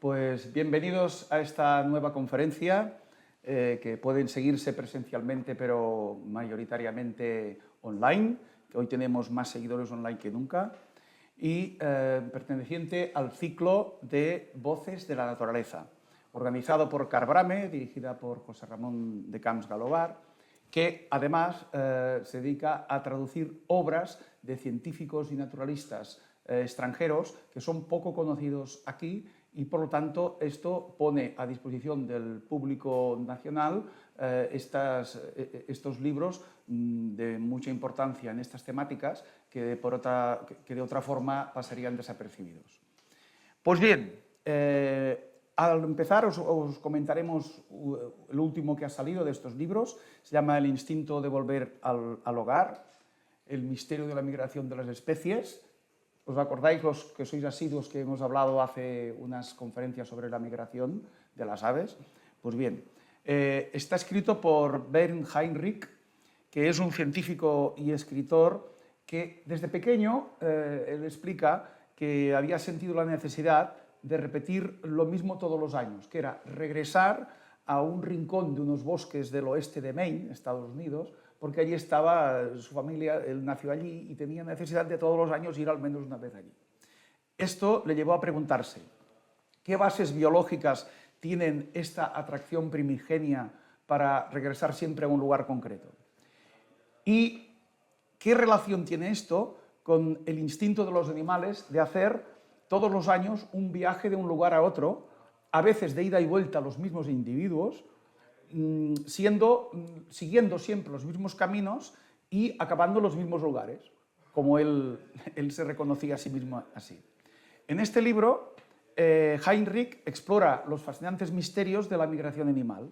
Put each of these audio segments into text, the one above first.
Pues bienvenidos a esta nueva conferencia que pueden seguirse presencialmente pero mayoritariamente online, que hoy tenemos más seguidores online que nunca, y perteneciente al ciclo de Voces de la Naturaleza, organizado por Carbrame, dirigida por José Ramón de Camps Galobar, que además se dedica a traducir obras de científicos y naturalistas extranjeros que son poco conocidos aquí y, por lo tanto, esto pone a disposición del público nacional estos libros de mucha importancia en estas temáticas que de otra forma pasarían desapercibidos. Pues bien, al empezar os comentaremos el último que ha salido de estos libros. Se llama El instinto de volver al hogar, el misterio de la migración de las especies. ¿Os acordáis, los que sois asiduos, que hemos hablado hace unas conferencias sobre la migración de las aves? Pues bien, está escrito por Bernd Heinrich, que es un científico y escritor que desde pequeño él explica que había sentido la necesidad de repetir lo mismo todos los años, que era regresar a un rincón de unos bosques del oeste de Maine, Estados Unidos, porque allí estaba su familia, él nació allí y tenía necesidad de todos los años ir al menos una vez allí. Esto le llevó a preguntarse, ¿qué bases biológicas tienen esta atracción primigenia para regresar siempre a un lugar concreto? ¿Y qué relación tiene esto con el instinto de los animales de hacer todos los años un viaje de un lugar a otro, a veces de ida y vuelta los mismos individuos, siguiendo siempre los mismos caminos y acabando en los mismos lugares, como él se reconocía a sí mismo así? En este libro, Heinrich explora los fascinantes misterios de la migración animal.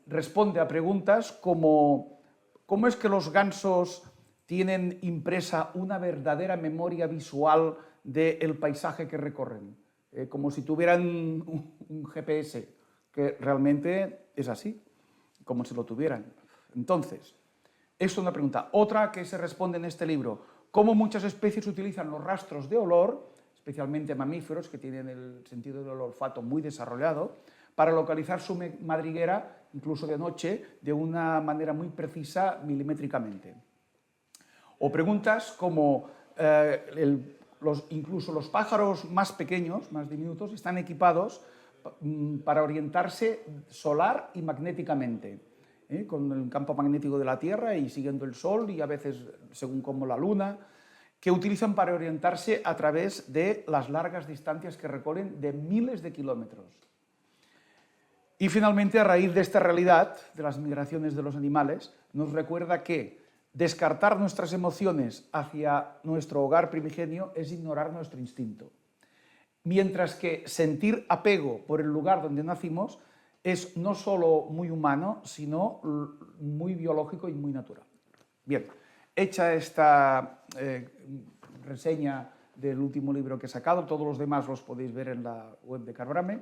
Responde a preguntas como ¿cómo es que los gansos tienen impresa una verdadera memoria visual del paisaje que recorren? Como si tuvieran un GPS, que realmente es así, como si lo tuvieran. Entonces, esto es una pregunta. Otra que se responde en este libro, ¿cómo muchas especies utilizan los rastros de olor, especialmente mamíferos que tienen el sentido del olfato muy desarrollado, para localizar su madriguera, incluso de noche, de una manera muy precisa, milimétricamente? O preguntas como incluso los pájaros más pequeños, más diminutos, están equipados para orientarse solar y magnéticamente, con el campo magnético de la Tierra y siguiendo el Sol y a veces según como la Luna, que utilizan para orientarse a través de las largas distancias que recorren de miles de kilómetros. Y finalmente, a raíz de esta realidad de las migraciones de los animales, nos recuerda que descartar nuestras emociones hacia nuestro hogar primigenio es ignorar nuestro instinto, mientras que sentir apego por el lugar donde nacimos es no solo muy humano, sino muy biológico y muy natural. Bien, hecha esta reseña del último libro que he sacado, todos los demás los podéis ver en la web de Carbrame,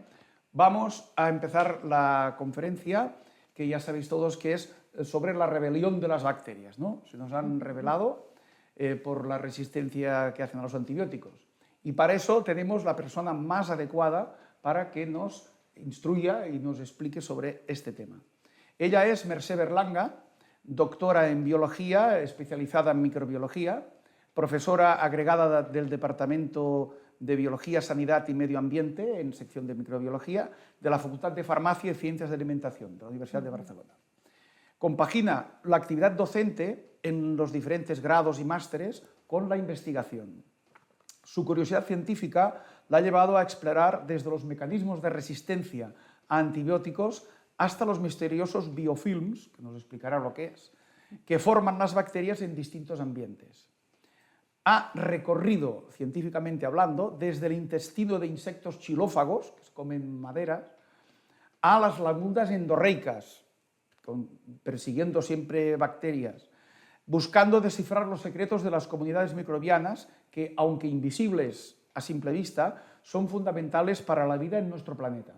vamos a empezar la conferencia, que ya sabéis todos que es sobre la rebelión de las bacterias, ¿no? Se nos han rebelado por la resistencia que hacen a los antibióticos. Y para eso tenemos la persona más adecuada para que nos instruya y nos explique sobre este tema. Ella es Mercè Berlanga, doctora en biología, especializada en microbiología, profesora agregada del Departamento de Biología, Sanidad y Medio Ambiente, en sección de microbiología, de la Facultad de Farmacia y Ciencias de Alimentación de la Universidad de Barcelona. Compagina la actividad docente en los diferentes grados y másteres con la investigación. Su curiosidad científica la ha llevado a explorar desde los mecanismos de resistencia a antibióticos hasta los misteriosos biofilms, que nos explicará lo que es, que forman las bacterias en distintos ambientes. Ha recorrido, científicamente hablando, desde el intestino de insectos xilófagos, que se comen maderas, a las lagunas endorreicas, persiguiendo siempre bacterias, buscando descifrar los secretos de las comunidades microbianas que, aunque invisibles a simple vista, son fundamentales para la vida en nuestro planeta.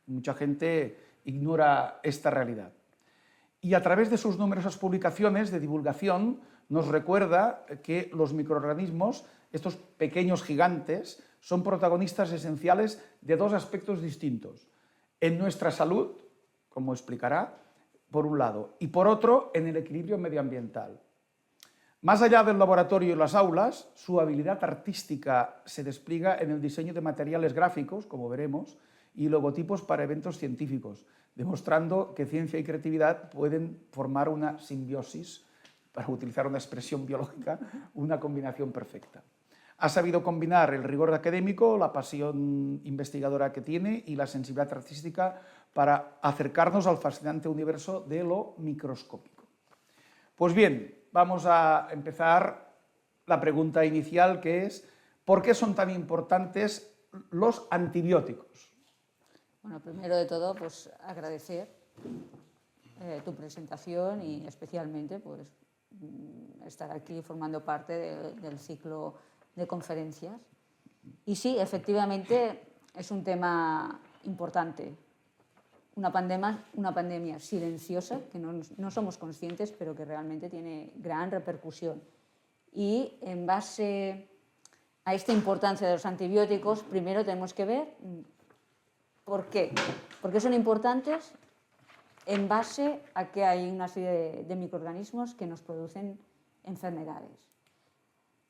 Mucha gente ignora esta realidad. Y a través de sus numerosas publicaciones de divulgación nos recuerda que los microorganismos estos pequeños gigantes, son protagonistas esenciales de dos aspectos distintos. En nuestra salud, como explicará, por un lado, y por otro, en el equilibrio medioambiental. Más allá del laboratorio y las aulas, su habilidad artística se despliega en el diseño de materiales gráficos, como veremos, y logotipos para eventos científicos, demostrando que ciencia y creatividad pueden formar una simbiosis, para utilizar una expresión biológica, una combinación perfecta. Ha sabido combinar el rigor académico, la pasión investigadora que tiene y la sensibilidad artística para acercarnos al fascinante universo de lo microscópico. Pues bien, vamos a empezar la pregunta inicial, que es ¿por qué son tan importantes los antibióticos? Bueno, primero de todo, pues agradecer tu presentación y especialmente pues, estar aquí formando parte del ciclo de conferencias. Y sí, efectivamente, es un tema importante. Una pandemia silenciosa, que no somos conscientes, pero que realmente tiene gran repercusión. Y en base a esta importancia de los antibióticos, primero tenemos que ver por qué. ¿Por qué son importantes? En base a que hay una serie de microorganismos que nos producen enfermedades.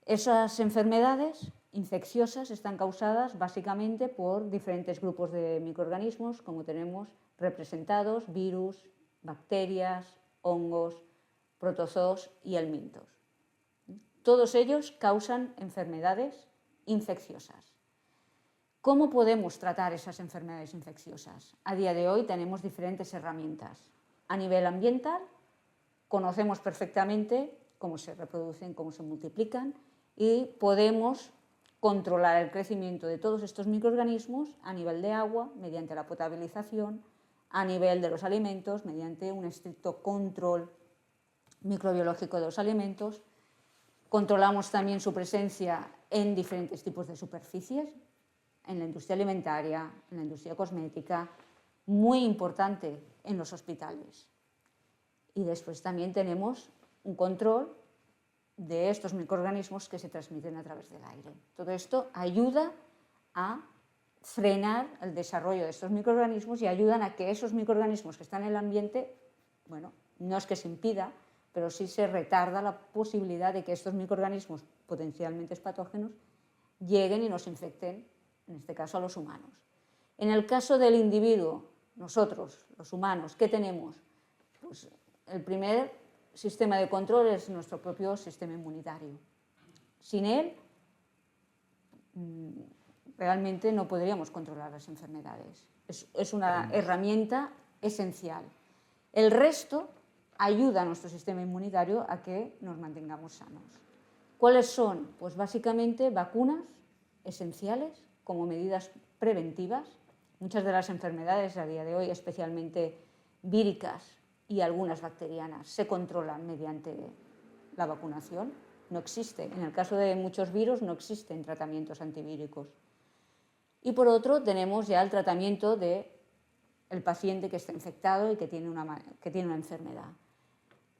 Esas enfermedades infecciosas están causadas básicamente por diferentes grupos de microorganismos, como tenemos representados: virus, bacterias, hongos, protozoos y helmintos. Todos ellos causan enfermedades infecciosas. ¿Cómo podemos tratar esas enfermedades infecciosas? A día de hoy tenemos diferentes herramientas. A nivel ambiental, conocemos perfectamente cómo se reproducen, cómo se multiplican, y podemos controlar el crecimiento de todos estos microorganismos a nivel de agua, mediante la potabilización, a nivel de los alimentos, mediante un estricto control microbiológico de los alimentos. Controlamos también su presencia en diferentes tipos de superficies, en la industria alimentaria, en la industria cosmética, muy importante en los hospitales. Y después también tenemos un control de estos microorganismos que se transmiten a través del aire. Todo esto ayuda a frenar el desarrollo de estos microorganismos y ayudan a que esos microorganismos que están en el ambiente, bueno, no es que se impida, pero sí se retarda la posibilidad de que estos microorganismos potencialmente patógenos lleguen y nos infecten, en este caso a los humanos. En el caso del individuo, nosotros, los humanos, ¿qué tenemos? Pues el primer sistema de control es nuestro propio sistema inmunitario. Sin él, realmente no podríamos controlar las enfermedades. Es una herramienta esencial. El resto ayuda a nuestro sistema inmunitario a que nos mantengamos sanos. ¿Cuáles son? Pues básicamente vacunas esenciales como medidas preventivas. Muchas de las enfermedades a día de hoy, especialmente víricas y algunas bacterianas, se controlan mediante la vacunación. No existe, en el caso de muchos virus, no existen tratamientos antivíricos. Y por otro, tenemos ya el tratamiento del paciente que está infectado y que tiene una enfermedad.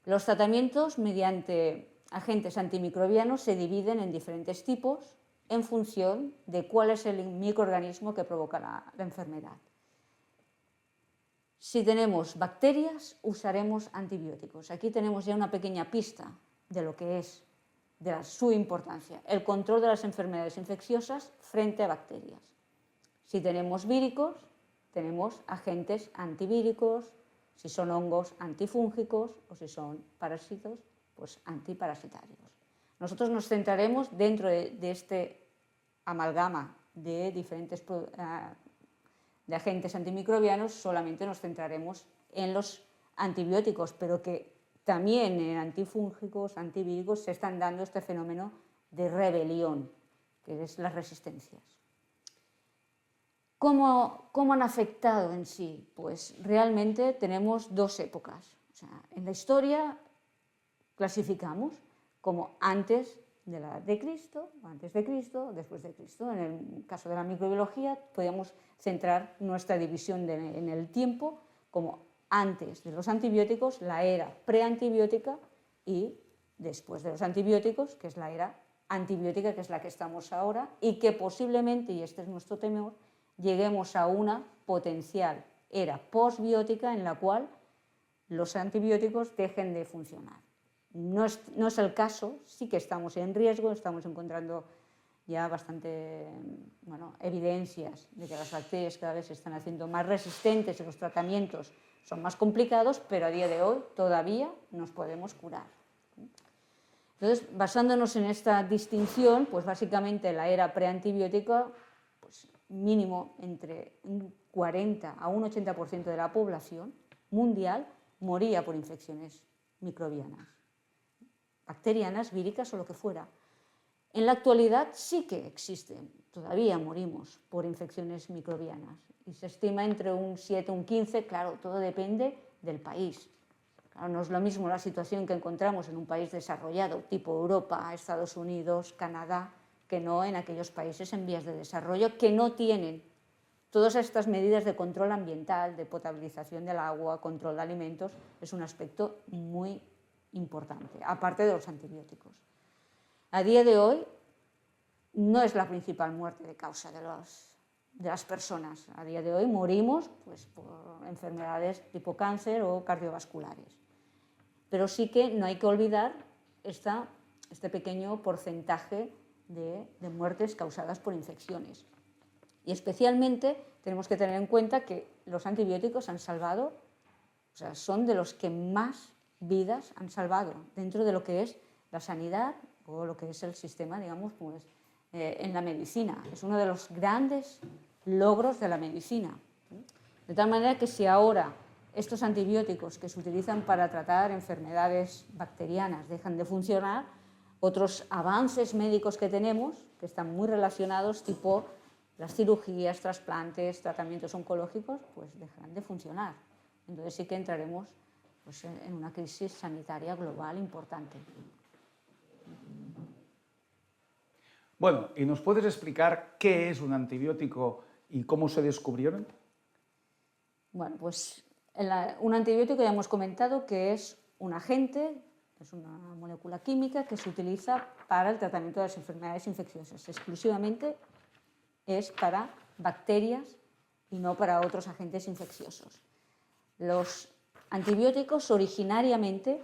Los tratamientos mediante agentes antimicrobianos se dividen en diferentes tipos en función de cuál es el microorganismo que provoca la enfermedad. Si tenemos bacterias, usaremos antibióticos. Aquí tenemos ya una pequeña pista de lo que es, de su importancia, el control de las enfermedades infecciosas frente a bacterias. Si tenemos víricos, tenemos agentes antivíricos, si son hongos, antifúngicos, o si son parásitos, pues antiparasitarios. Nosotros nos centraremos dentro de este amalgama de diferentes de agentes antimicrobianos, solamente nos centraremos en los antibióticos, pero que también en antifúngicos, antivíricos, se están dando este fenómeno de rebelión, que es las resistencias. ¿Cómo han afectado en sí? Pues realmente tenemos dos épocas. O sea, en la historia clasificamos como antes de Cristo, antes de Cristo, después de Cristo. En el caso de la microbiología podemos centrar nuestra división en el tiempo como antes de los antibióticos, la era preantibiótica, y después de los antibióticos, que es la era antibiótica, que es la que estamos ahora, y que posiblemente, y este es nuestro temor, lleguemos a una potencial era postbiótica en la cual los antibióticos dejen de funcionar. No es el caso, sí que estamos en riesgo, estamos encontrando ya bastante evidencias de que las bacterias cada vez se están haciendo más resistentes y los tratamientos son más complicados, pero a día de hoy todavía nos podemos curar. Entonces, basándonos en esta distinción, pues básicamente la era preantibiótica, pues mínimo entre un 40 a un 80% de la población mundial moría por infecciones microbianas, bacterianas, víricas o lo que fuera. En la actualidad sí que existen, todavía morimos por infecciones microbianas y se estima entre un 7 y un 15, claro, todo depende del país. Claro, no es lo mismo la situación que encontramos en un país desarrollado, tipo Europa, Estados Unidos, Canadá, que no en aquellos países en vías de desarrollo que no tienen todas estas medidas de control ambiental, de potabilización del agua, control de alimentos, es un aspecto muy importante, aparte de los antibióticos. A día de hoy no es la principal muerte de causa de las personas. A día de hoy morimos pues, por enfermedades tipo cáncer o cardiovasculares. Pero sí que no hay que olvidar este pequeño porcentaje de muertes causadas por infecciones. Y especialmente tenemos que tener en cuenta que los antibióticos han salvado, o sea, son de los que más vidas han salvado dentro de lo que es la sanidad o lo que es el sistema, digamos, pues, en la medicina. Es uno de los grandes logros de la medicina. De tal manera que si ahora estos antibióticos que se utilizan para tratar enfermedades bacterianas dejan de funcionar, otros avances médicos que tenemos, que están muy relacionados, tipo las cirugías, trasplantes, tratamientos oncológicos, pues dejarán de funcionar. Entonces sí que entraremos pues, en una crisis sanitaria global importante. Bueno, ¿y nos puedes explicar qué es un antibiótico y cómo se descubrieron? Bueno, pues un antibiótico ya hemos comentado que es un agente, es una molécula química que se utiliza para el tratamiento de las enfermedades infecciosas. Exclusivamente es para bacterias y no para otros agentes infecciosos. Los antibióticos originariamente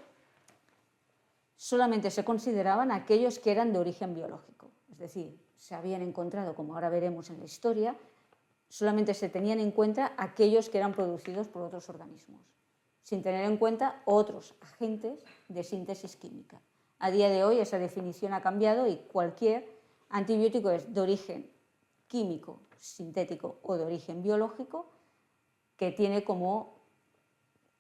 solamente se consideraban aquellos que eran de origen biológico. Es decir, se habían encontrado, como ahora veremos en la historia, solamente se tenían en cuenta aquellos que eran producidos por otros organismos, sin tener en cuenta otros agentes de síntesis química. A día de hoy esa definición ha cambiado y cualquier antibiótico es de origen químico, sintético o de origen biológico que tiene como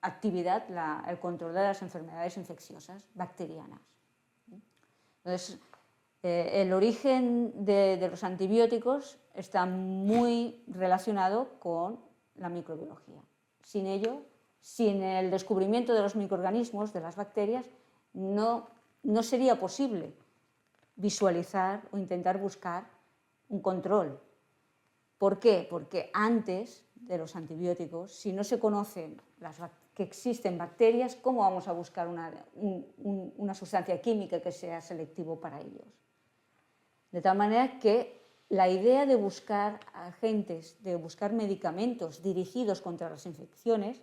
actividad el control de las enfermedades infecciosas bacterianas. Entonces, el origen de los antibióticos está muy relacionado con la microbiología. Sin ello, sin el descubrimiento de los microorganismos, de las bacterias, no sería posible visualizar o intentar buscar un control. ¿Por qué? Porque antes de los antibióticos, si no se conocen que existen bacterias, ¿cómo vamos a buscar una sustancia química que sea selectivo para ellos? De tal manera que la idea de buscar agentes, de buscar medicamentos dirigidos contra las infecciones,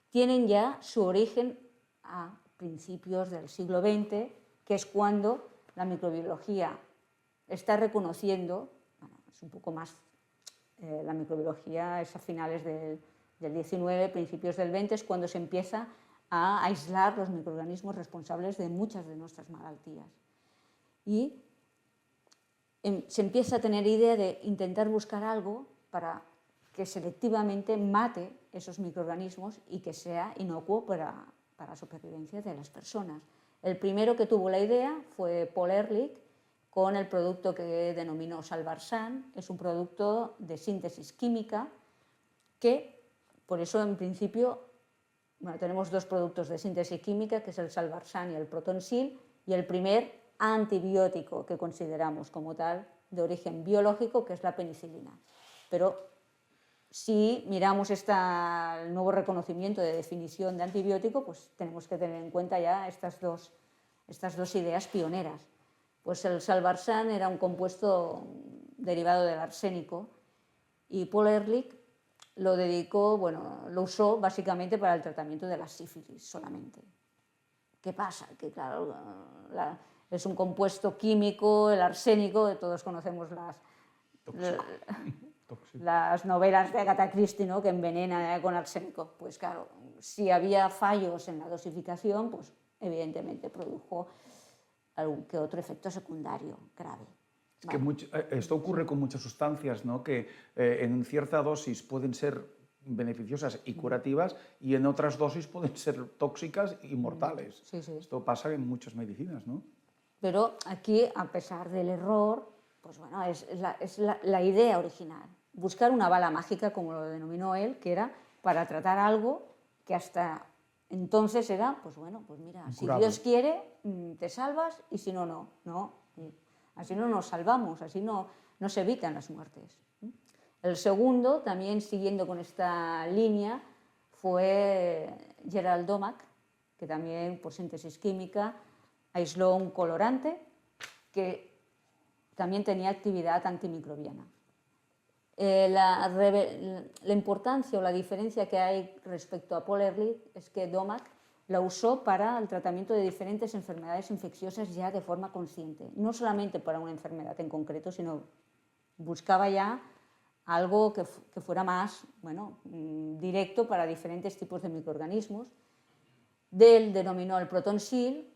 tienen ya su origen a principios del siglo XX, que es cuando la microbiología está reconociendo, bueno, es un poco más, la microbiología es a finales del XIX, principios del XX, es cuando se empieza a aislar los microorganismos responsables de muchas de nuestras malaltías. Y se empieza a tener idea de intentar buscar algo para que selectivamente mate esos microorganismos y que sea inocuo para la supervivencia de las personas. El primero que tuvo la idea fue Paul Ehrlich con el producto que denominó Salvarsan. Es un producto de síntesis química que, por eso en principio, bueno, tenemos dos productos de síntesis química, que es el Salvarsan y el Protonsil, y el primer antibiótico que consideramos como tal de origen biológico, que es la penicilina. Pero si miramos el nuevo reconocimiento de definición de antibiótico, pues tenemos que tener en cuenta ya estas dos ideas pioneras. Pues el salvarsan era un compuesto derivado del arsénico y Paul Ehrlich lo dedicó, bueno, lo usó básicamente para el tratamiento de la sífilis solamente. ¿Qué pasa? Que claro, es un compuesto químico, el arsénico, todos conocemos las novelas de Agatha Christie, ¿no?, que envenena con arsénico. Pues claro, si había fallos en la dosificación, pues evidentemente produjo algún que otro efecto secundario grave. Es que esto ocurre con muchas sustancias, ¿no?, que en cierta dosis pueden ser beneficiosas y curativas y en otras dosis pueden ser tóxicas y mortales. Sí, sí. Esto pasa en muchas medicinas, ¿no? Pero aquí, a pesar del error, pues bueno, es la idea original. Buscar una bala mágica, como lo denominó él, que era para tratar algo que hasta entonces era, pues bueno, pues mira, incurable. Si Dios quiere, te salvas y si no, no. No. Así no nos salvamos, así no se evitan las muertes. El segundo, también siguiendo con esta línea, fue Gerald Domak, que también por síntesis química aisló un colorante que también tenía actividad antimicrobiana. La importancia o la diferencia que hay respecto a Paul Ehrlich es que Domak la usó para el tratamiento de diferentes enfermedades infecciosas ya de forma consciente, no solamente para una enfermedad en concreto, sino buscaba ya algo que fuera más, bueno, directo para diferentes tipos de microorganismos. Él denominó el Protonsil,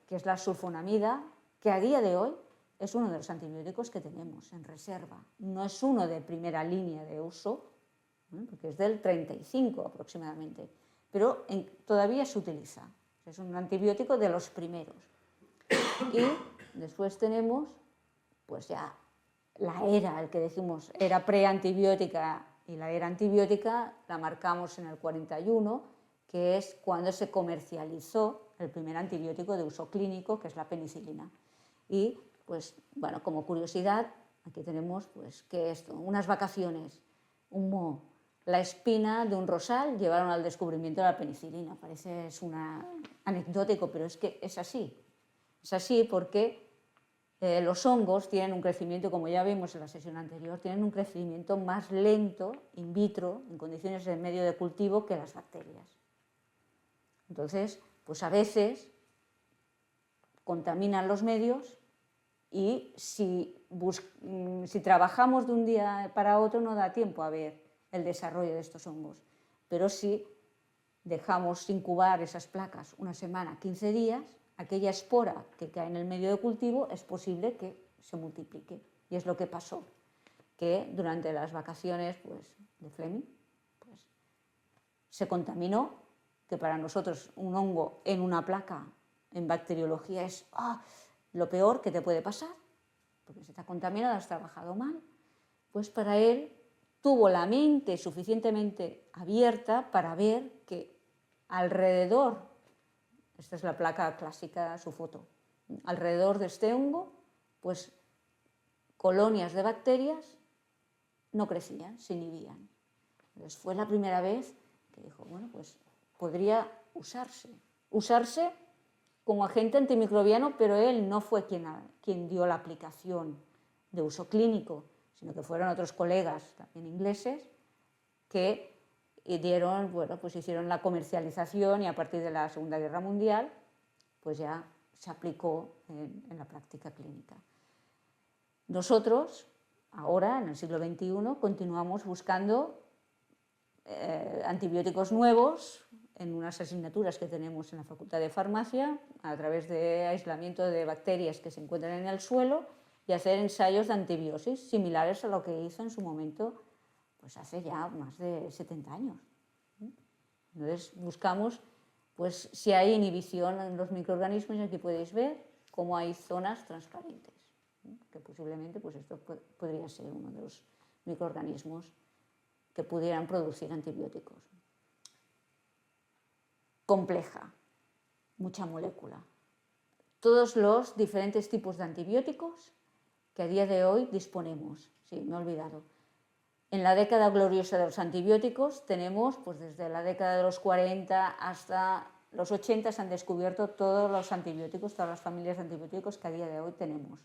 que es la sulfonamida, que a día de hoy es uno de los antibióticos que tenemos en reserva. No es uno de primera línea de uso, porque es del 35 aproximadamente, pero todavía se utiliza. Es un antibiótico de los primeros. Y después tenemos, pues ya, la era, el que decimos era preantibiótica y la era antibiótica, la marcamos en el 41, que es cuando se comercializó el primer antibiótico de uso clínico, que es la penicilina. Y, pues, bueno, como curiosidad, aquí tenemos, pues, que esto, unas vacaciones, un moho, la espina de un rosal llevaron al descubrimiento de la penicilina. Parece es anecdótico, pero es que es así. Es así porque los hongos tienen un crecimiento, como ya vimos en la sesión anterior, tienen un crecimiento más lento in vitro, en condiciones de medio de cultivo, que las bacterias. Entonces, pues a veces contaminan los medios y si trabajamos de un día para otro no da tiempo a ver el desarrollo de estos hongos. Pero si dejamos incubar esas placas una semana, 15 días, aquella espora que cae en el medio de cultivo es posible que se multiplique. Y es lo que pasó, que durante las vacaciones pues, de Fleming pues, se contaminó, que para nosotros un hongo en una placa en bacteriología es lo peor que te puede pasar, porque se te ha contaminado, has trabajado mal. Pues para él tuvo la mente suficientemente abierta para ver que alrededor, esta es la placa clásica, su foto, alrededor de este hongo, pues colonias de bacterias no crecían, se inhibían. Entonces fue la primera vez que dijo, bueno, pues podría usarse como agente antimicrobiano, pero él no fue quien dio la aplicación de uso clínico, sino que fueron otros colegas también ingleses que dieron, bueno, pues hicieron la comercialización y a partir de la Segunda Guerra Mundial pues ya se aplicó en la práctica clínica. Nosotros, ahora, en el siglo XXI, continuamos buscando antibióticos nuevos en unas asignaturas que tenemos en la Facultad de Farmacia a través de aislamiento de bacterias que se encuentran en el suelo y hacer ensayos de antibiosis similares a lo que hizo en su momento pues hace ya más de 70 años. Entonces buscamos pues, si hay inhibición en los microorganismos y aquí podéis ver cómo hay zonas transparentes, que posiblemente pues esto podría ser uno de los microorganismos que pudieran producir antibióticos. Compleja, mucha molécula. Todos los diferentes tipos de antibióticos que a día de hoy disponemos. Sí, me he olvidado. En la década gloriosa de los antibióticos tenemos, pues desde la década de los 40 hasta los 80 se han descubierto todos los antibióticos, todas las familias de antibióticos que a día de hoy tenemos.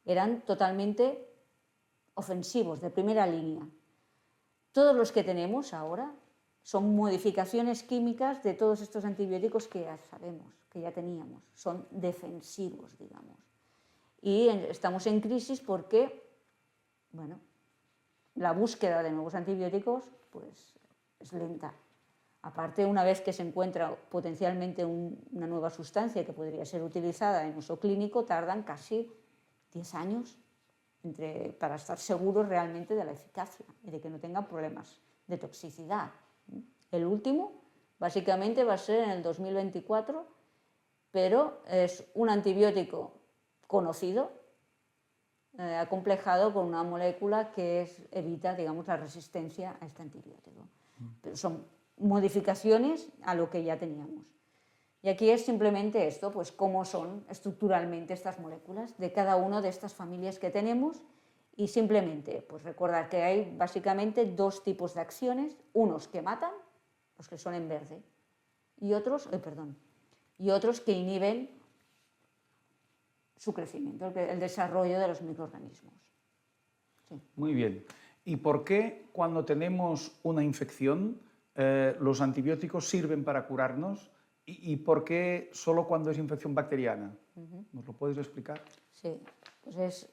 Eran totalmente ofensivos, de primera línea. Todos los que tenemos ahora son modificaciones químicas de todos estos antibióticos que ya sabemos, que ya teníamos. Son defensivos, digamos. Y estamos en crisis porque, bueno, la búsqueda de nuevos antibióticos pues, es lenta. Aparte, una vez que se encuentra potencialmente una nueva sustancia que podría ser utilizada en uso clínico, tardan casi 10 años para estar seguros realmente de la eficacia y de que no tengan problemas de toxicidad. El último, básicamente, va a ser en el 2024, pero es un antibiótico conocido, acomplejado con una molécula que evita, digamos, la resistencia a este antibiótico. Pero son modificaciones a lo que ya teníamos. Y aquí es simplemente esto, pues cómo son estructuralmente estas moléculas de cada una de estas familias que tenemos, y simplemente pues recordar que hay básicamente dos tipos de acciones, unos que matan, los que son en verde, y otros que inhiben su crecimiento, el desarrollo de los microorganismos. Sí. Muy bien. ¿Y por qué cuando tenemos una infección los antibióticos sirven para curarnos? ¿Y por qué solo cuando es infección bacteriana? ¿Nos lo puedes explicar? Sí, pues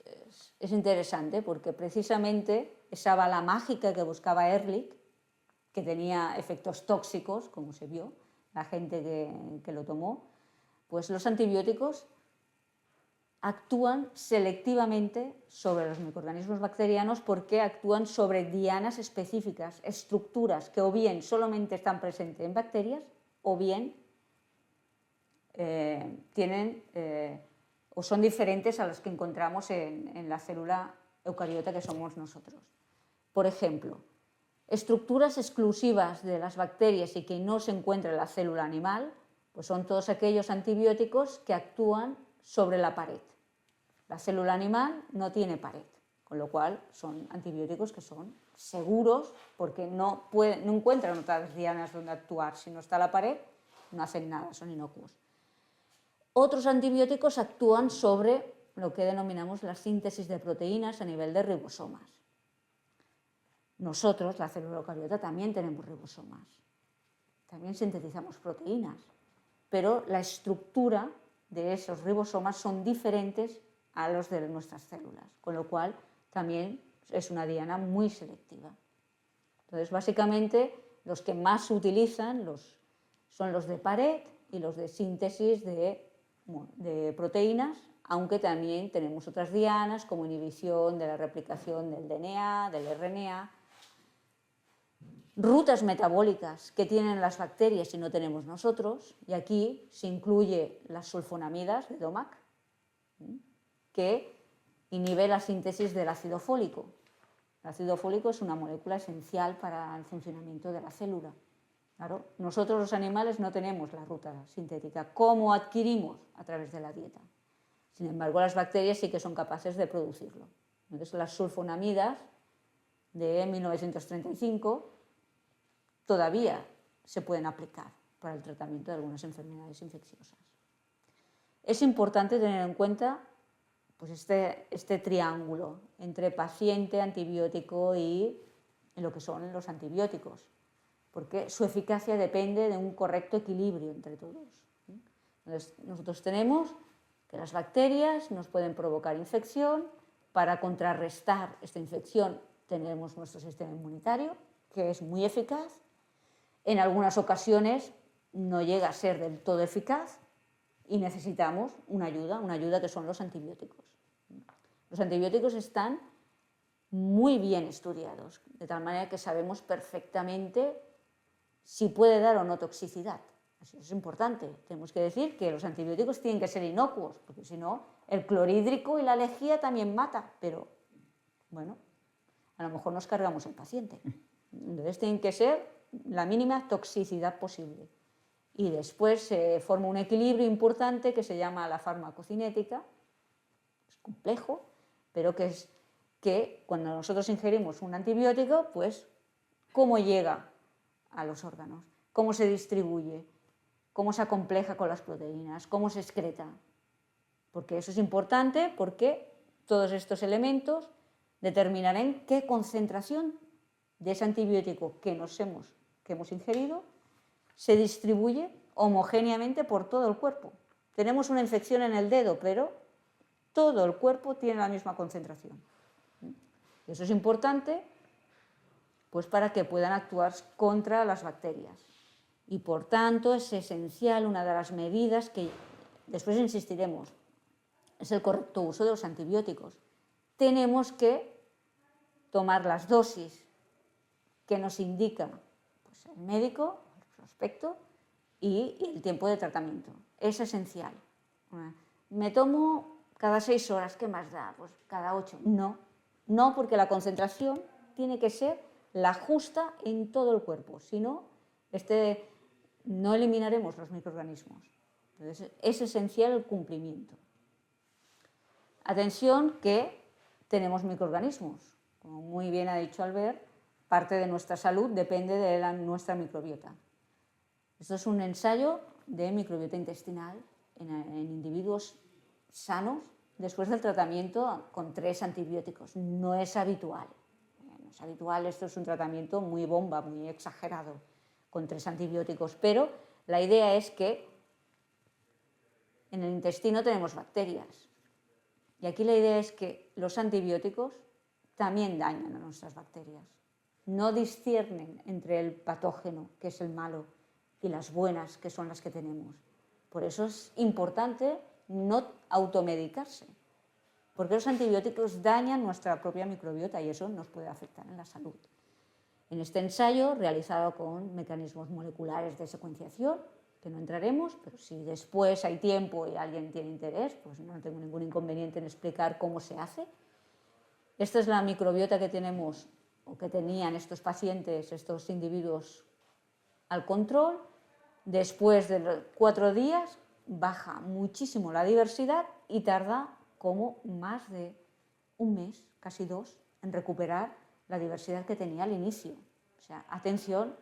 es interesante porque precisamente esa bala mágica que buscaba Ehrlich, que tenía efectos tóxicos, como se vio, la gente que lo tomó, pues los antibióticos actúan selectivamente sobre los microorganismos bacterianos porque actúan sobre dianas específicas, estructuras que o bien solamente están presentes en bacterias o bien o son diferentes a las que encontramos en la célula eucariota que somos nosotros. Por ejemplo, estructuras exclusivas de las bacterias y que no se encuentran en la célula animal, pues son todos aquellos antibióticos que actúan sobre la pared. La célula animal no tiene pared, con lo cual son antibióticos que son seguros porque no encuentran otras dianas donde actuar. Si no está la pared, no hacen nada, son inocuos. Otros antibióticos actúan sobre lo que denominamos la síntesis de proteínas a nivel de ribosomas. Nosotros, la célula eucariota, también tenemos ribosomas. También sintetizamos proteínas, pero la estructura de esos ribosomas son diferentes a los de nuestras células, con lo cual también es una diana muy selectiva. Entonces, básicamente, los que más se utilizan son los de pared y los de síntesis de proteínas, aunque también tenemos otras dianas como inhibición de la replicación del DNA, del RNA, rutas metabólicas que tienen las bacterias y no tenemos nosotros, y aquí se incluye las sulfonamidas de DOMAC, que inhibe la síntesis del ácido fólico. El ácido fólico es una molécula esencial para el funcionamiento de la célula. Claro, nosotros los animales no tenemos la ruta sintética. ¿Cómo adquirimos? A través de la dieta. Sin embargo, las bacterias sí que son capaces de producirlo. Entonces, las sulfonamidas de 1935 todavía se pueden aplicar para el tratamiento de algunas enfermedades infecciosas. Es importante tener en cuenta pues, este triángulo entre paciente, antibiótico y lo que son los antibióticos, porque su eficacia depende de un correcto equilibrio entre todos. Entonces, nosotros tenemos que las bacterias nos pueden provocar infección. Para contrarrestar esta infección tenemos nuestro sistema inmunitario, que es muy eficaz. En algunas ocasiones no llega a ser del todo eficaz y necesitamos una ayuda que son los antibióticos. Los antibióticos están muy bien estudiados, de tal manera que sabemos perfectamente si puede dar o no toxicidad. Eso es importante. Tenemos que decir que los antibióticos tienen que ser inocuos, porque si no, el clorhídrico y la lejía también mata, pero bueno, a lo mejor nos cargamos el paciente. Entonces tienen que ser la mínima toxicidad posible. Y después se forma un equilibrio importante que se llama la farmacocinética. Es complejo, pero que es que cuando nosotros ingerimos un antibiótico, pues cómo llega a los órganos, cómo se distribuye, cómo se acompleja con las proteínas, cómo se excreta. Porque eso es importante, porque todos estos elementos determinarán qué concentración de ese antibiótico que hemos ingerido se distribuye homogéneamente por todo el cuerpo. Tenemos una infección en el dedo, pero todo el cuerpo tiene la misma concentración. Eso es importante, pues, para que puedan actuar contra las bacterias. Y por tanto es esencial, una de las medidas que después insistiremos, es el correcto uso de los antibióticos. Tenemos que tomar las dosis que nos indica, pues, el médico, el prospecto, y el tiempo de tratamiento. Es esencial. Me tomo cada 6 horas, ¿qué más da? Pues cada 8. No, porque la concentración tiene que ser la justa en todo el cuerpo, si no, no eliminaremos los microorganismos. Entonces, es esencial el cumplimiento. Atención que tenemos microorganismos. Como muy bien ha dicho Albert, parte de nuestra salud depende de nuestra microbiota. Esto es un ensayo de microbiota intestinal en individuos sanos después del tratamiento con 3 antibióticos. No es habitual. No es habitual, esto es un tratamiento muy bomba, muy exagerado, con 3 antibióticos. Pero la idea es que en el intestino tenemos bacterias. Y aquí la idea es que los antibióticos también dañan a nuestras bacterias. No disciernen entre el patógeno, que es el malo, y las buenas, que son las que tenemos. Por eso es importante no automedicarse, porque los antibióticos dañan nuestra propia microbiota y eso nos puede afectar en la salud. En este ensayo, realizado con mecanismos moleculares de secuenciación, que no entraremos, pero si después hay tiempo y alguien tiene interés, pues no tengo ningún inconveniente en explicar cómo se hace. Esta es la microbiota que tenemos o que tenían estos pacientes, estos individuos al control. Después de 4 días baja muchísimo la diversidad y tarda como más de 1 mes, casi 2, en recuperar la diversidad que tenía al inicio. O sea, atención,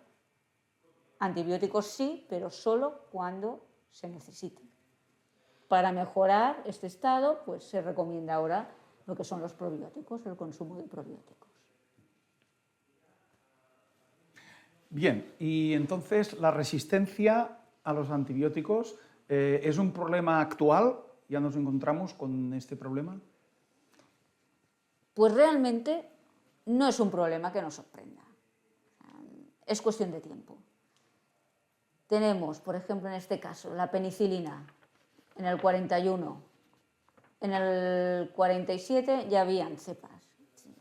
antibióticos sí, pero solo cuando se necesite. Para mejorar este estado, pues se recomienda ahora lo que son los probióticos, el consumo de probióticos. Bien, y entonces la resistencia a los antibióticos es un problema actual. ¿Ya nos encontramos con este problema? Pues realmente no es un problema que nos sorprenda. Es cuestión de tiempo. Tenemos, por ejemplo, en este caso, la penicilina en el 41. En el 47 ya habían cepas.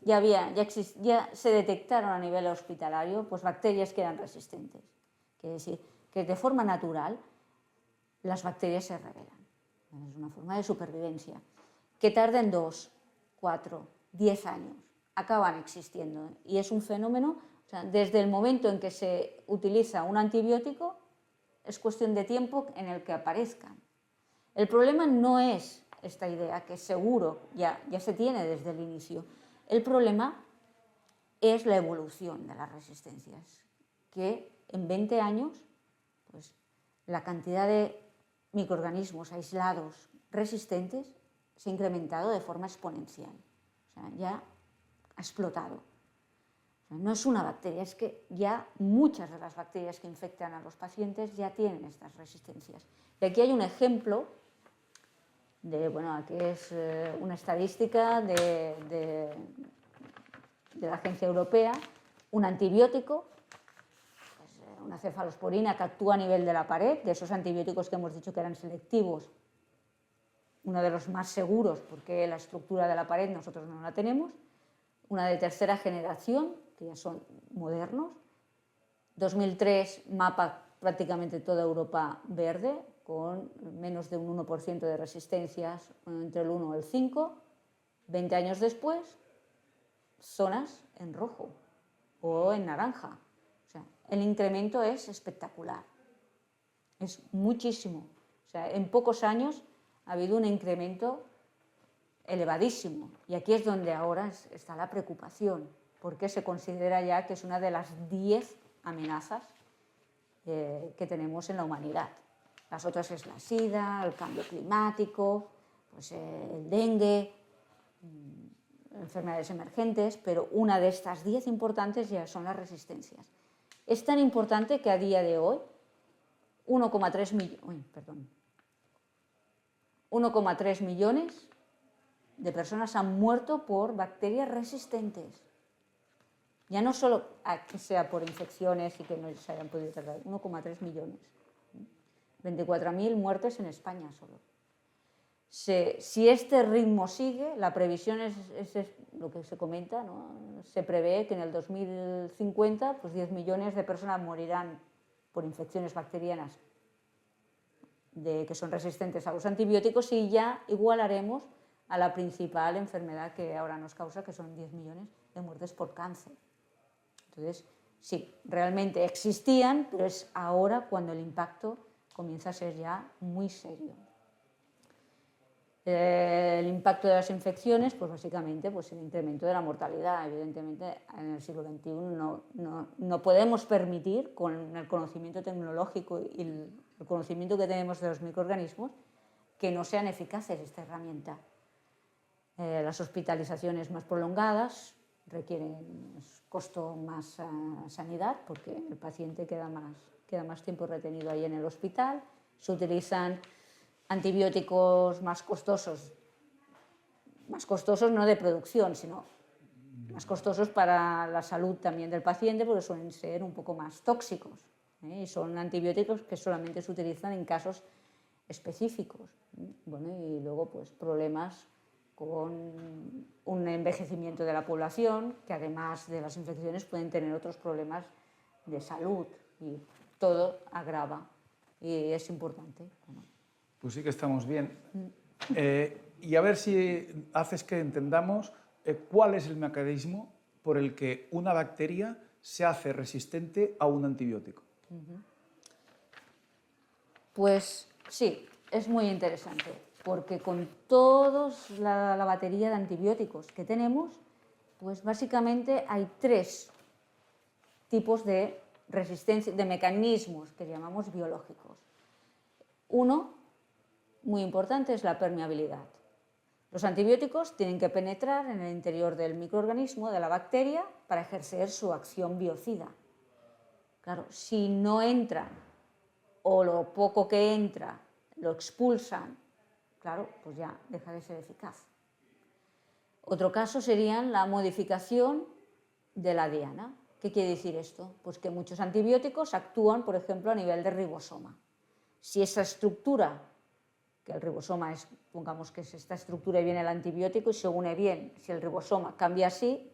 Ya se detectaron a nivel hospitalario, pues, bacterias que eran resistentes. Quiere decir que de forma natural las bacterias se rebelan. Es una forma de supervivencia. Que tarden 2, 4, 10 años, acaban existiendo. Y es un fenómeno, o sea, desde el momento en que se utiliza un antibiótico, es cuestión de tiempo en el que aparezcan. El problema no es esta idea, que seguro ya se tiene desde el inicio. El problema es la evolución de las resistencias, que en 20 años, pues, la cantidad de microorganismos aislados resistentes se ha incrementado de forma exponencial. O sea, ya ha explotado. O sea, no es una bacteria, es que ya muchas de las bacterias que infectan a los pacientes ya tienen estas resistencias. Y aquí hay un ejemplo aquí es una estadística de la Agencia Europea, un antibiótico, una cefalosporina que actúa a nivel de la pared, de esos antibióticos que hemos dicho que eran selectivos, uno de los más seguros porque la estructura de la pared nosotros no la tenemos, una de 3ª generación, que ya son modernos, 2003 mapa prácticamente toda Europa verde, con menos de un 1% de resistencias, entre el 1 y el 5, 20 años después, zonas en rojo o en naranja. O sea, el incremento es espectacular, es muchísimo. O sea, en pocos años ha habido un incremento elevadísimo. Y aquí es donde ahora está la preocupación, porque se considera ya que es una de las 10 amenazas que tenemos en la humanidad. Las otras es la sida, el cambio climático, pues el dengue, enfermedades emergentes, pero una de estas 10 importantes ya son las resistencias. Es tan importante que a día de hoy 1,3 millones de personas han muerto por bacterias resistentes. Ya no solo que sea por infecciones y que no se hayan podido tratar, 1,3 millones. 24.000 muertes en España solo. Si este ritmo sigue, la previsión es lo que se comenta, ¿no? Se prevé que en el 2050 pues 10 millones de personas morirán por infecciones bacterianas que son resistentes a los antibióticos y ya igualaremos a la principal enfermedad que ahora nos causa, que son 10 millones de muertes por cáncer. Entonces, sí, realmente existían, pero es ahora cuando el impacto comienza a ser ya muy serio. El impacto de las infecciones, pues básicamente el incremento de la mortalidad. Evidentemente, en el siglo XXI no podemos permitir, con el conocimiento tecnológico y el conocimiento que tenemos de los microorganismos, que no sean eficaces esta herramienta. Las hospitalizaciones más prolongadas requieren costo más sanidad, porque el paciente queda más tiempo retenido ahí en el hospital. Se utilizan antibióticos más costosos no de producción, sino más costosos para la salud también del paciente, porque suelen ser un poco más tóxicos, y son antibióticos que solamente se utilizan en casos específicos. Bueno, y luego pues problemas con un envejecimiento de la población, que además de las infecciones pueden tener otros problemas de salud, y todo agrava, y es importante. Bueno. Pues sí que estamos bien. Y a ver si haces que entendamos cuál es el mecanismo por el que una bacteria se hace resistente a un antibiótico. Pues sí, es muy interesante, porque con toda la batería de antibióticos que tenemos, pues básicamente hay 3 tipos de resistencia, de mecanismos que llamamos biológicos. Uno, muy importante, es la permeabilidad. Los antibióticos tienen que penetrar en el interior del microorganismo, de la bacteria, para ejercer su acción biocida. Claro, si no entran, o lo poco que entra lo expulsan, claro, pues ya deja de ser eficaz. Otro caso sería la modificación de la diana. ¿Qué quiere decir esto? Pues que muchos antibióticos actúan, por ejemplo, a nivel de ribosoma. Si esa estructura, que el ribosoma es, pongamos que es esta estructura y viene el antibiótico y se une bien, si el ribosoma cambia así,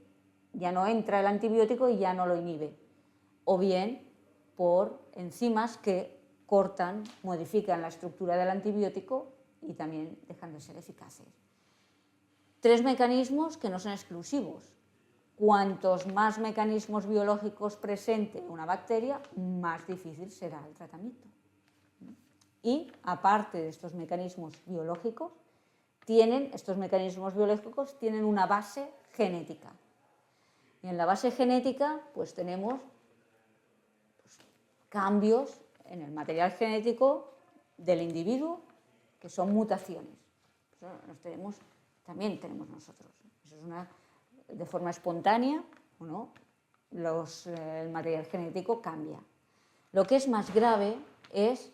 ya no entra el antibiótico y ya no lo inhibe. O bien por enzimas que cortan, modifican la estructura del antibiótico y también dejan de ser eficaces. 3 mecanismos que no son exclusivos. Cuantos más mecanismos biológicos presente una bacteria, más difícil será el tratamiento. Y aparte de estos mecanismos biológicos, estos mecanismos biológicos tienen una base genética. Y en la base genética pues tenemos cambios en el material genético del individuo, que son mutaciones. Eso también tenemos nosotros. Eso es de forma espontánea, ¿no? El material genético cambia. Lo que es más grave es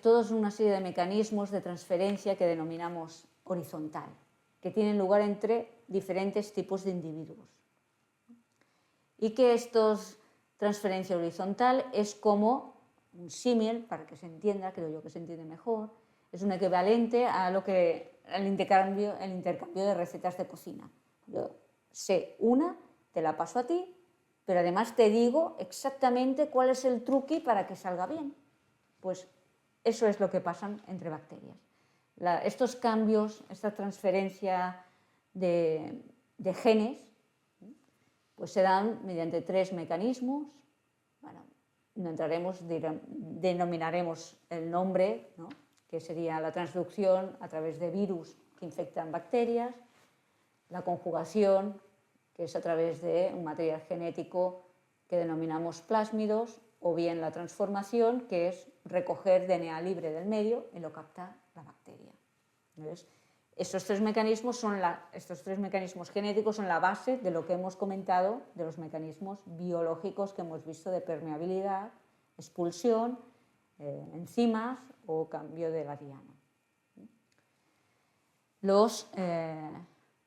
toda una serie de mecanismos de transferencia que denominamos horizontal, que tienen lugar entre diferentes tipos de individuos. Y que transferencia horizontal es como un símil, para que se entienda, creo yo que se entiende mejor, es un equivalente a el intercambio de recetas de cocina. Yo sé una, te la paso a ti, pero además te digo exactamente cuál es el truqui para que salga bien. Pues eso es lo que pasa entre bacterias. Estos cambios, esta transferencia de genes, pues se dan mediante 3 mecanismos. Bueno, no entraremos, denominaremos el nombre, ¿no? Que sería la transducción a través de virus que infectan bacterias, la conjugación, que es a través de un material genético que denominamos plásmidos, o bien la transformación, que es recoger DNA libre del medio y lo capta la bacteria. Entonces, estos tres mecanismos genéticos son la base de lo que hemos comentado de los mecanismos biológicos que hemos visto de permeabilidad, expulsión, enzimas o cambio de la diana.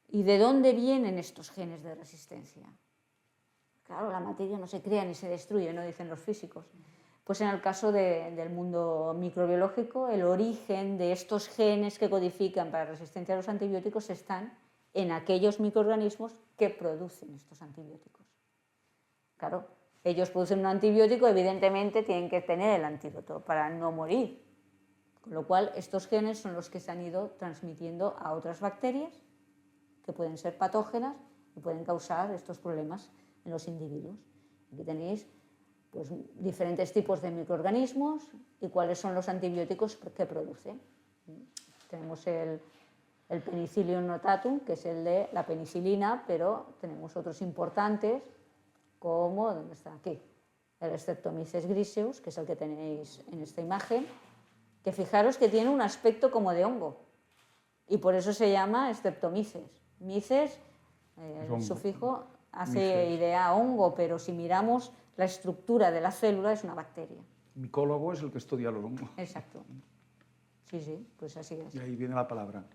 ¿Y de dónde vienen estos genes de resistencia? Claro, la materia no se crea ni se destruye, ¿no? Dicen los físicos. Pues en el caso del mundo microbiológico, el origen de estos genes que codifican para resistencia a los antibióticos están en aquellos microorganismos que producen estos antibióticos. Claro, ellos producen un antibiótico, evidentemente tienen que tener el antídoto para no morir. Con lo cual, estos genes son los que se han ido transmitiendo a otras bacterias que pueden ser patógenas y pueden causar estos problemas en los individuos. Aquí tenéis pues, diferentes tipos de microorganismos y cuáles son los antibióticos que produce. Tenemos el Penicillium notatum, que es el de la penicilina, pero tenemos otros importantes como, ¿dónde está? Aquí, el Streptomyces griseus, que es el que tenéis en esta imagen, que fijaros que tiene un aspecto como de hongo y por eso se llama Streptomyces. Myces, el sufijo hace idea a hongo, pero si miramos la estructura de la célula es una bacteria. Micólogo es el que estudia los hongos. Exacto. Sí, pues así es. Y ahí viene la palabra.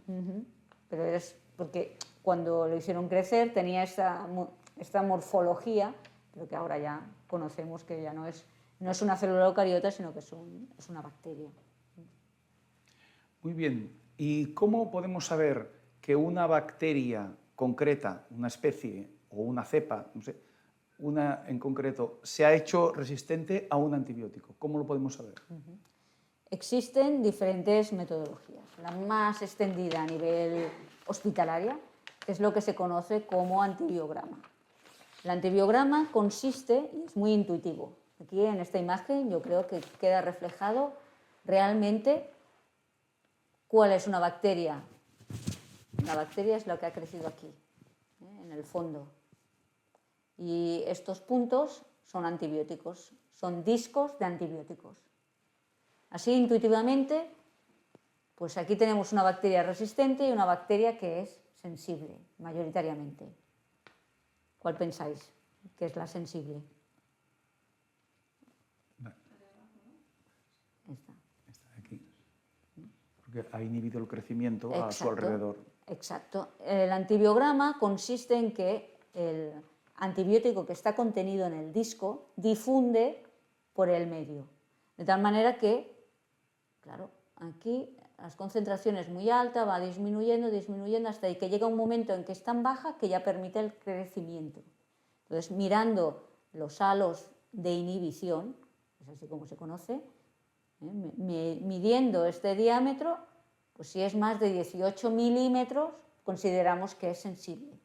Pero es porque cuando lo hicieron crecer tenía esta morfología, pero que ahora ya conocemos que ya no es una célula eucariota, sino que es una bacteria. Muy bien. ¿Y cómo podemos saber que una bacteria concreta, una especie o una cepa, no sé, una en concreto, se ha hecho resistente a un antibiótico? ¿Cómo lo podemos saber? Existen diferentes metodologías. La más extendida a nivel hospitalaria es lo que se conoce como antibiograma. El antibiograma consiste, y es muy intuitivo, aquí en esta imagen yo creo que queda reflejado realmente cuál es una bacteria. La bacteria es lo que ha crecido aquí, en el fondo. Y estos puntos son antibióticos, son discos de antibióticos. Así intuitivamente, pues aquí tenemos una bacteria resistente y una bacteria que es sensible, mayoritariamente. ¿Cuál pensáis que es la sensible? Esta. Está aquí. Porque ha inhibido el crecimiento a su alrededor. Exacto. El antibiograma consiste en que el antibiótico que está contenido en el disco difunde por el medio. De tal manera que, claro, aquí las concentraciones muy altas, va disminuyendo hasta que llega un momento en que es tan baja que ya permite el crecimiento. Entonces, mirando los halos de inhibición, es así como se conoce, midiendo este diámetro, pues si es más de 18 milímetros, consideramos que es sensible.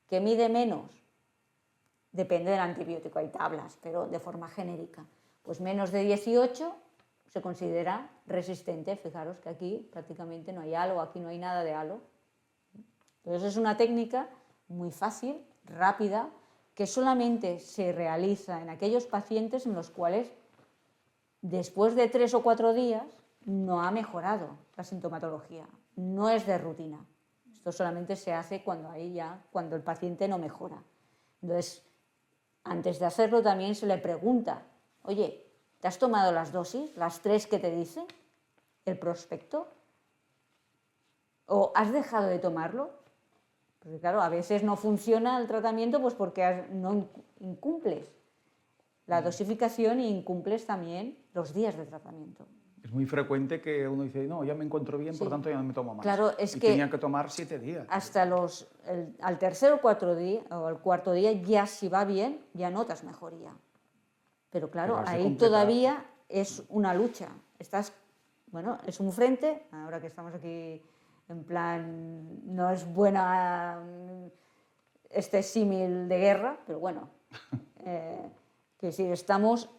¿Que mide menos? Depende del antibiótico, hay tablas, pero de forma genérica. Pues menos de 18 se considera resistente. Fijaros que aquí prácticamente no hay halo, aquí no hay nada de halo. Entonces es una técnica muy fácil, rápida, que solamente se realiza en aquellos pacientes en los cuales después de 3 o 4 días no ha mejorado la sintomatología, no es de rutina. Esto solamente se hace cuando el paciente no mejora. Entonces, antes de hacerlo también se le pregunta, oye, ¿te has tomado las dosis, las 3 que te dice el prospecto? ¿O has dejado de tomarlo? Porque claro, a veces no funciona el tratamiento pues porque no incumples la dosificación e incumples también los días de tratamiento. Es muy frecuente que uno dice, no, ya me encuentro bien, por tanto ya no me tomo más. Claro, es y que tenía que tomar 7 días. Hasta al tercer o cuarto día, ya si va bien, ya notas mejoría. Pero claro, ahí todavía es una lucha. Es un frente, ahora que estamos aquí en plan, no es buena este símil de guerra, pero bueno, que si estamos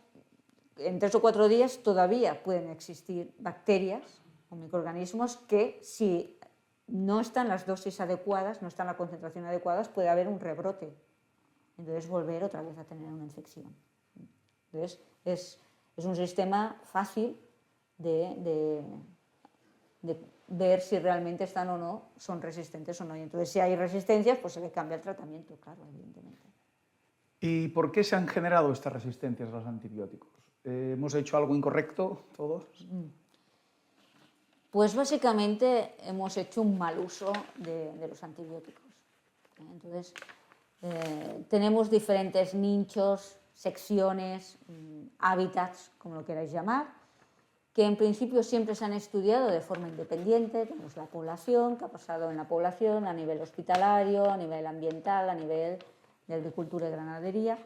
en 3 o 4 días todavía pueden existir bacterias o microorganismos que si no están las dosis adecuadas, no están la concentración adecuadas, puede haber un rebrote. Entonces volver otra vez a tener una infección. Entonces, es un sistema fácil de ver si realmente están o no, son resistentes o no. Y entonces, si hay resistencias, pues se le cambia el tratamiento, claro, evidentemente. ¿Y por qué se han generado estas resistencias a los antibióticos? ¿Hemos hecho algo incorrecto todos? Pues básicamente hemos hecho un mal uso de los antibióticos. Entonces, tenemos diferentes nichos, secciones, hábitats, como lo queráis llamar, que en principio siempre se han estudiado de forma independiente. Tenemos la población, qué ha pasado en la población a nivel hospitalario, a nivel ambiental, a nivel de agricultura y ganadería,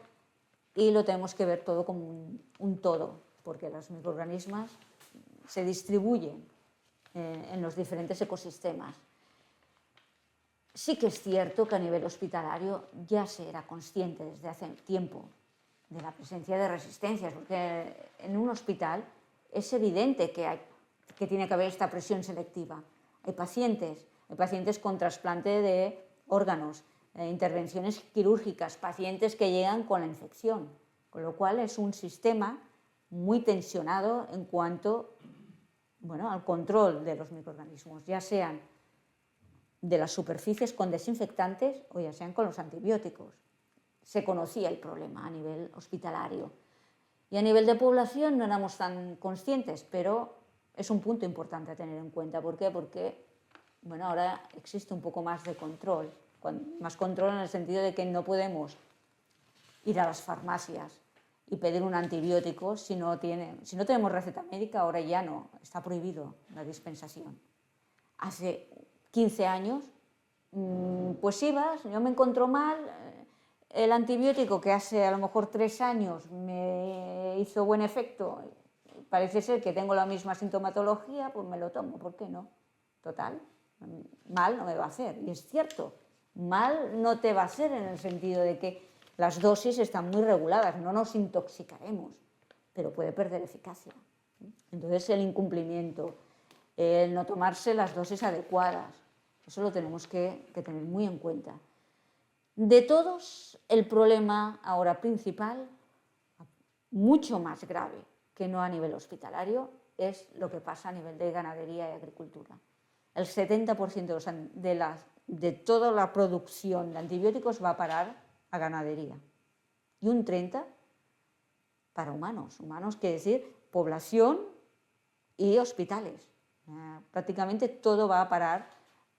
y lo tenemos que ver todo como un todo, porque los microorganismos se distribuyen en los diferentes ecosistemas. Sí que es cierto que a nivel hospitalario ya se era consciente desde hace tiempo de la presencia de resistencias, porque en un hospital es evidente que tiene que haber esta presión selectiva. Hay pacientes con trasplante de órganos, intervenciones quirúrgicas, pacientes que llegan con la infección, con lo cual es un sistema muy tensionado en cuanto al control de los microorganismos, ya sean de las superficies con desinfectantes o ya sean con los antibióticos. Se conocía el problema a nivel hospitalario. Y a nivel de población no éramos tan conscientes, pero es un punto importante a tener en cuenta. ¿Por qué? Porque ahora existe un poco más de control. Más control en el sentido de que no podemos ir a las farmacias y pedir un antibiótico si no tenemos receta médica. Ahora ya no, está prohibido la dispensación. Hace 15 años, pues ibas, yo me encuentro mal, el antibiótico que hace a lo mejor 3 años me hizo buen efecto, parece ser que tengo la misma sintomatología, pues me lo tomo, ¿por qué no? Total, mal no me va a hacer. Y es cierto, mal no te va a hacer en el sentido de que las dosis están muy reguladas, no nos intoxicaremos, pero puede perder eficacia. Entonces el incumplimiento, el no tomarse las dosis adecuadas, eso lo tenemos que tener muy en cuenta. De todos, el problema ahora principal, mucho más grave que no a nivel hospitalario, es lo que pasa a nivel de ganadería y agricultura. El 70% de toda la producción de antibióticos va a parar a ganadería y un 30% para humanos. Humanos quiere decir población y hospitales. Prácticamente todo va a parar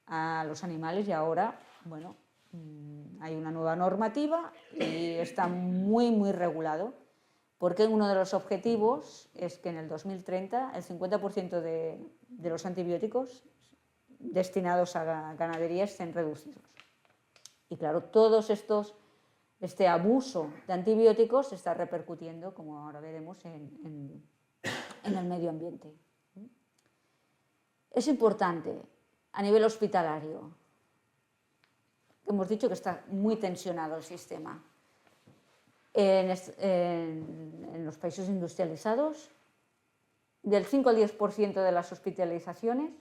a los animales y ahora, hay una nueva normativa y está muy, muy regulado, porque uno de los objetivos es que en el 2030 el 50% de los antibióticos destinados a ganadería estén reducidos. Y claro, este abuso de antibióticos se está repercutiendo, como ahora veremos, en el medio ambiente. Es importante a nivel hospitalario, hemos dicho que está muy tensionado el sistema. En los países industrializados, del 5 al 10% de las hospitalizaciones,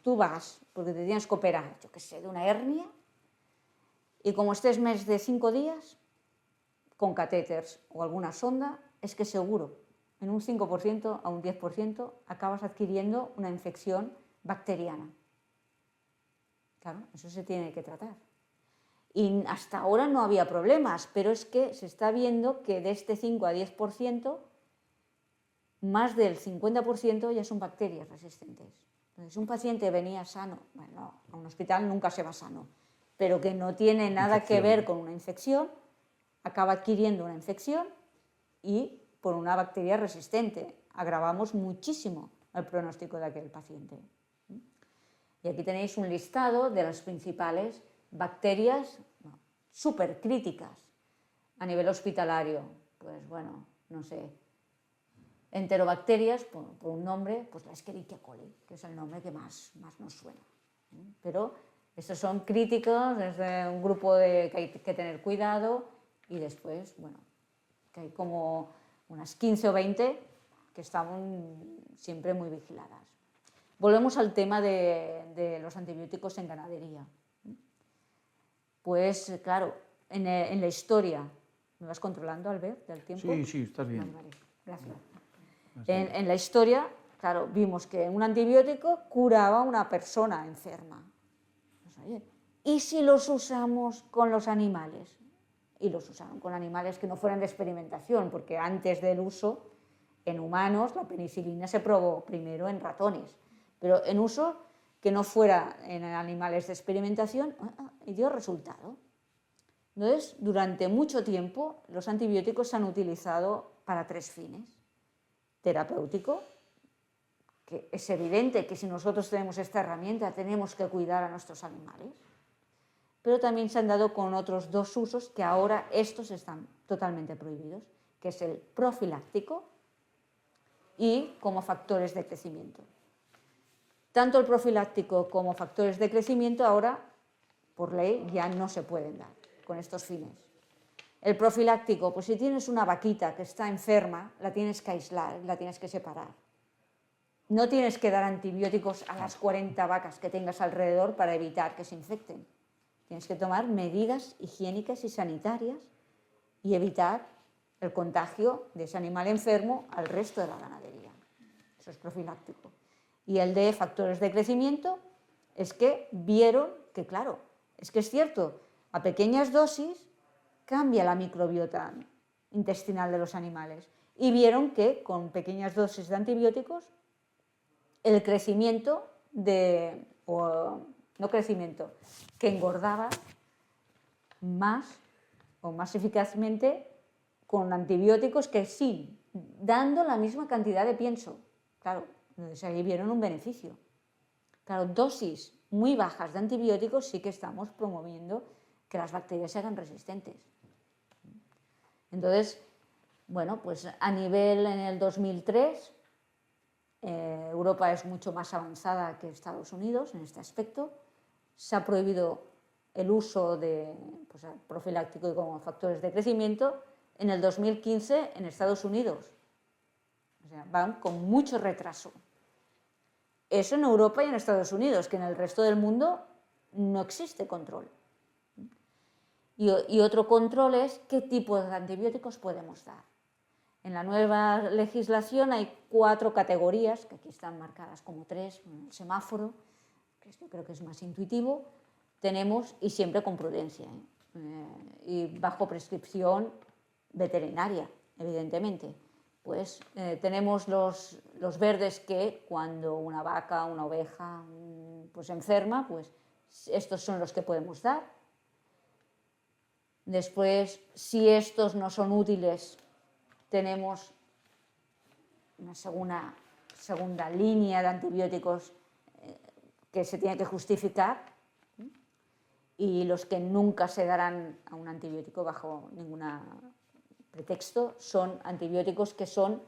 tú vas porque te tienes que operar, yo qué sé, de una hernia, y como estés más de 5 días, con catéteres o alguna sonda, es que seguro, en un 5% a un 10% acabas adquiriendo una infección bacteriana. Claro, eso se tiene que tratar. Y hasta ahora no había problemas, pero es que se está viendo que de este 5 a 10%, más del 50% ya son bacterias resistentes. Entonces, un paciente venía sano, a un hospital nunca se va sano, pero que no tiene nada que ver con una infección, acaba adquiriendo una infección y por una bacteria resistente. Agravamos muchísimo el pronóstico de aquel paciente. Y aquí tenéis un listado de las principales bacterias supercríticas a nivel hospitalario. Pues no sé, enterobacterias, por un nombre, pues la Escherichia coli, que es el nombre que más nos suena. Pero estos son críticos, es un grupo que hay que tener cuidado, y después, que hay como unas 15 o 20 que están siempre muy vigiladas. Volvemos al tema de los antibióticos en ganadería. Pues claro, en la historia ¿Me vas controlando, Albert, del tiempo? Sí, sí, estás bien. Vale, gracias. En la historia, claro, vimos que un antibiótico curaba a una persona enferma. Pues, oye, ¿y si los usamos con los animales? Y los usaron con animales que no fueran de experimentación, porque antes del uso en humanos la penicilina se probó primero en ratones, pero en uso que no fuera en animales de experimentación y dio resultado. Entonces, durante mucho tiempo los antibióticos se han utilizado para 3 fines. Terapéutico, que es evidente que si nosotros tenemos esta herramienta tenemos que cuidar a nuestros animales, pero también se han dado con otros 2 usos que ahora estos están totalmente prohibidos, que es el profiláctico y como factores de crecimiento. Tanto el profiláctico como factores de crecimiento ahora, por ley, ya no se pueden dar con estos fines. El profiláctico, pues si tienes una vaquita que está enferma, la tienes que aislar, la tienes que separar. No tienes que dar antibióticos a las 40 vacas que tengas alrededor para evitar que se infecten. Tienes que tomar medidas higiénicas y sanitarias y evitar el contagio de ese animal enfermo al resto de la ganadería. Eso es profiláctico. Y el de factores de crecimiento es que vieron que, claro, es que es cierto, a pequeñas dosis cambia la microbiota intestinal de los animales. Y vieron que con pequeñas dosis de antibióticos el crecimiento que engordaba más o más eficazmente con antibióticos que sí, dando la misma cantidad de pienso. Claro, entonces ahí vieron un beneficio. Claro, dosis muy bajas de antibióticos sí que estamos promoviendo que las bacterias se hagan resistentes. Entonces, bueno, pues a nivel en el 2003, Europa es mucho más avanzada que Estados Unidos en este aspecto. Se ha prohibido el uso de profiláctico y como factores de crecimiento en el 2015 en Estados Unidos. O sea, van con mucho retraso. Eso en Europa y en Estados Unidos, que en el resto del mundo no existe control. Y otro control es qué tipo de antibióticos podemos dar. En la nueva legislación hay 4 categorías, que aquí están marcadas como 3, en el semáforo, que yo creo que es más intuitivo. Tenemos, y siempre con prudencia, y bajo prescripción veterinaria, evidentemente. Pues tenemos los verdes que cuando una vaca, una oveja, pues enferma, pues estos son los que podemos dar. Después, si estos no son útiles, tenemos una segunda línea de antibióticos que se tiene que justificar, y los que nunca se darán a un antibiótico bajo ningún pretexto son antibióticos que son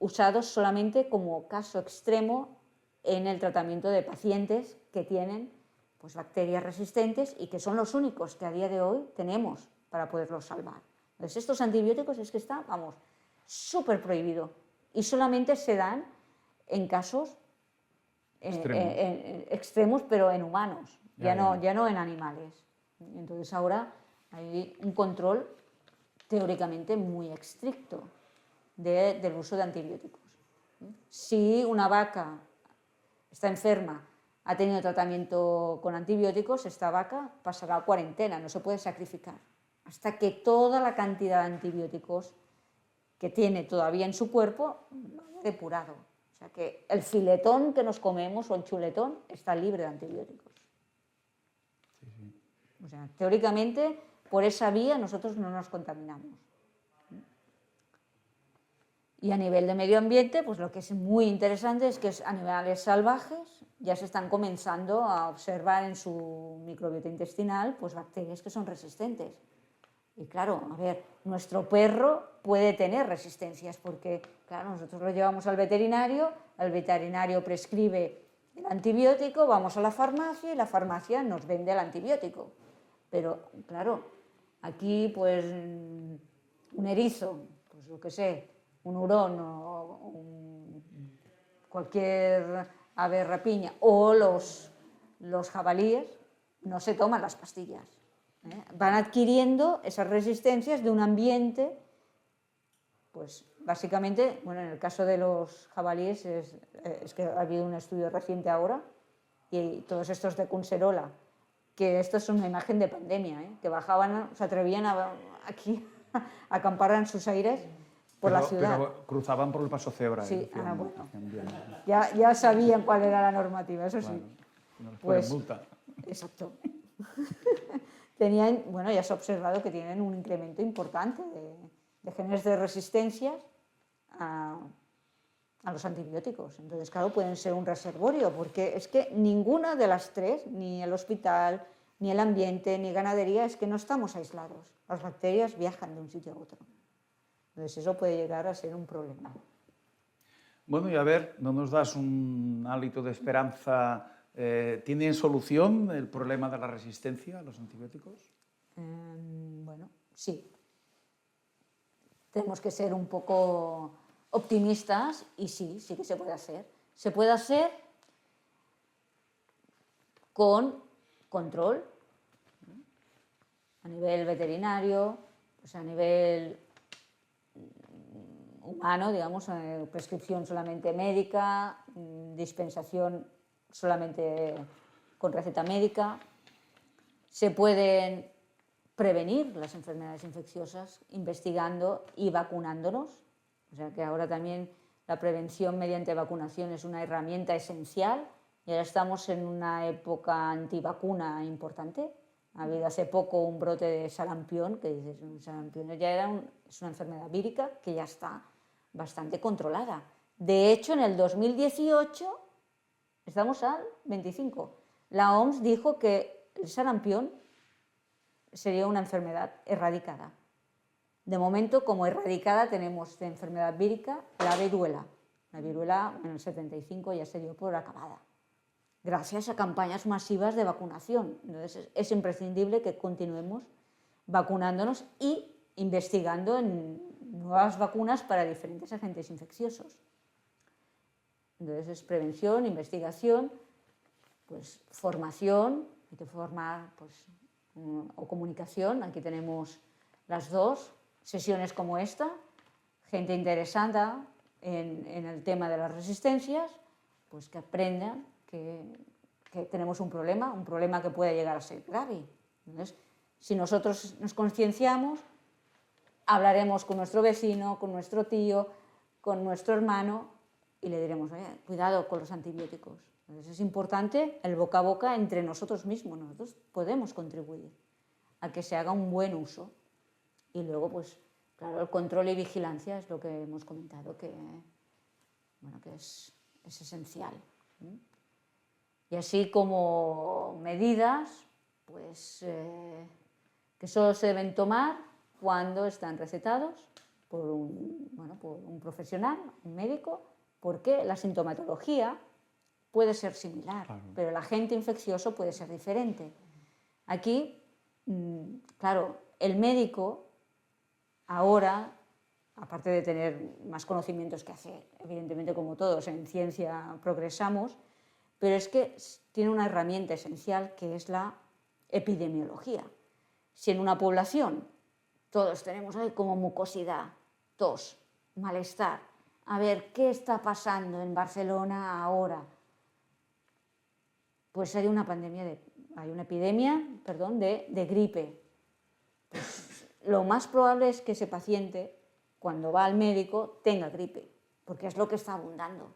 usados solamente como caso extremo en el tratamiento de pacientes que tienen pues bacterias resistentes y que son los únicos que a día de hoy tenemos para poderlos salvar. Entonces, estos antibióticos es que están, vamos, súper prohibidos y solamente se dan en casos extremos, pero en humanos, ya no en animales. Entonces, ahora hay un control teóricamente muy estricto del uso de antibióticos. Si una vaca está enferma, ha tenido tratamiento con antibióticos, esta vaca pasará a cuarentena, no se puede sacrificar, hasta que toda la cantidad de antibióticos que tiene todavía en su cuerpo vaya depurado. O sea que el filetón que nos comemos o el chuletón está libre de antibióticos. O sea, teóricamente, por esa vía nosotros no nos contaminamos. Y a nivel de medio ambiente, pues lo que es muy interesante es que animales salvajes ya se están comenzando a observar en su microbiota intestinal pues bacterias que son resistentes. Y claro, a ver, nuestro perro puede tener resistencias porque, claro, nosotros lo llevamos al veterinario, el veterinario prescribe el antibiótico, vamos a la farmacia y la farmacia nos vende el antibiótico. Pero, claro, aquí pues un erizo, pues lo que sé, un hurón o cualquier ave rapiña o los jabalíes no se toman las pastillas. Van adquiriendo esas resistencias de un ambiente, pues básicamente, bueno, en el caso de los jabalíes es que ha habido un estudio reciente ahora y todos estos de Kunserola, que esto es una imagen de pandemia, que bajaban, se atrevían aquí a acampar en sus aires por la ciudad. Pero cruzaban por el paso cebra. Sí, bueno, hacían bien. ya sabían cuál era la normativa, eso sí. No les ponen Pues, multa. exacto. Tenían, bueno, ya se ha observado que tienen un incremento importante de genes de resistencia a los antibióticos. Entonces, claro, pueden ser un reservorio, porque es que ninguna de las tres, ni el hospital, ni el ambiente, ni ganadería, es que no estamos aislados. Las bacterias viajan de un sitio a otro. Entonces, eso puede llegar a ser un problema. Bueno, y a ver, ¿no nos das un hálito de esperanza? ¿Tiene solución el problema de la resistencia a los antibióticos? Bueno, sí. Tenemos que ser un poco optimistas y sí que se puede hacer. Se puede hacer con control a nivel veterinario, pues a nivel humano, digamos, prescripción solamente médica, dispensación solamente con receta médica. Se pueden prevenir las enfermedades infecciosas investigando y vacunándonos. O sea que ahora también la prevención mediante vacunación es una herramienta esencial y ahora estamos en una época antivacuna importante. Ha habido hace poco un brote de sarampión, que dices, sarampión ya es una enfermedad vírica que ya está bastante controlada. De hecho, en el 2018, estamos al 25, la OMS dijo que el sarampión sería una enfermedad erradicada. De momento, como erradicada, tenemos de enfermedad vírica la viruela. La viruela en el 75 ya se dio por acabada, gracias a campañas masivas de vacunación. Entonces, es imprescindible que continuemos vacunándonos y investigando en nuevas vacunas para diferentes agentes infecciosos. Entonces, es prevención, investigación, pues formación, hay que formar, pues, o comunicación. Aquí tenemos las dos, sesiones como esta, gente interesada en el tema de las resistencias, pues que aprendan que tenemos un problema que puede llegar a ser grave. Entonces, si nosotros nos concienciamos, hablaremos con nuestro vecino, con nuestro tío, con nuestro hermano y le diremos, oye, cuidado con los antibióticos. Entonces, es importante el boca a boca entre nosotros mismos. Nosotros podemos contribuir a que se haga un buen uso. Y luego, pues, claro, el control y vigilancia es lo que hemos comentado, que es esencial. Y así como medidas, pues, que solo se deben tomar cuando están recetados por un profesional, un médico, porque la sintomatología puede ser similar, claro, pero el agente infeccioso puede ser diferente. Aquí, claro, el médico ahora, aparte de tener más conocimientos que hacer, evidentemente como todos en ciencia progresamos, pero es que tiene una herramienta esencial que es la epidemiología. Si en una población todos tenemos como mucosidad, tos, malestar, a ver qué está pasando en Barcelona ahora, pues hay una epidemia de gripe. Pues lo más probable es que ese paciente, cuando va al médico, tenga gripe, porque es lo que está abundando.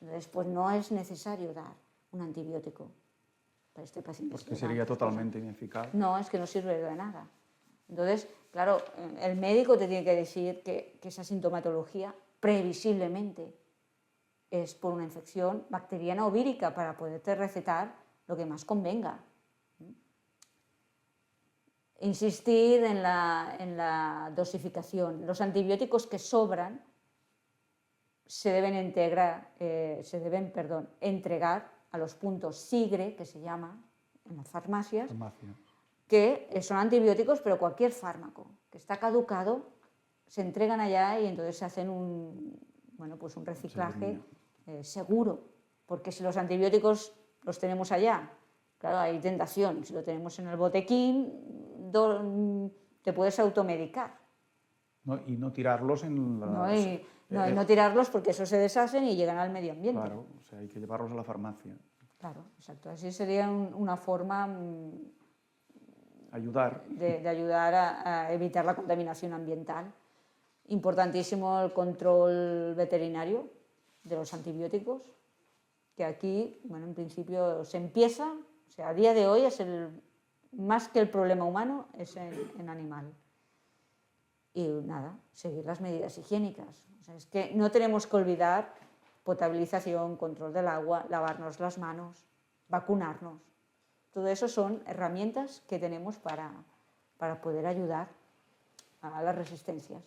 Entonces, pues no es necesario dar un antibiótico para este paciente. Porque sería totalmente ineficaz. No, es que no sirve de nada. Entonces, claro, el médico te tiene que decir que esa sintomatología previsiblemente es por una infección bacteriana o vírica para poderte recetar lo que más convenga. Insistir en la dosificación. Los antibióticos que sobran se deben entregar a los puntos SIGRE, que se llama en las farmacias, que son antibióticos, pero cualquier fármaco que está caducado se entregan allá y entonces se hacen un reciclaje seguro, porque si los antibióticos los tenemos allá, claro, hay tentación, si lo tenemos en el botequín te puedes automedicar. ¿No? Y no tirarlos en las... No tirarlos porque eso se deshacen y llegan al medio ambiente. Claro, o sea, hay que llevarlos a la farmacia. Claro, exacto. Así sería una forma Ayudar. de ayudar a evitar la contaminación ambiental. Importantísimo el control veterinario de los antibióticos, que aquí, bueno, en principio se empieza, o sea, a día de hoy es más que el problema humano, es en animal. Y nada, seguir las medidas higiénicas. O sea, es que no tenemos que olvidar potabilización, control del agua, lavarnos las manos, vacunarnos. Todo eso son herramientas que tenemos para poder ayudar a las resistencias.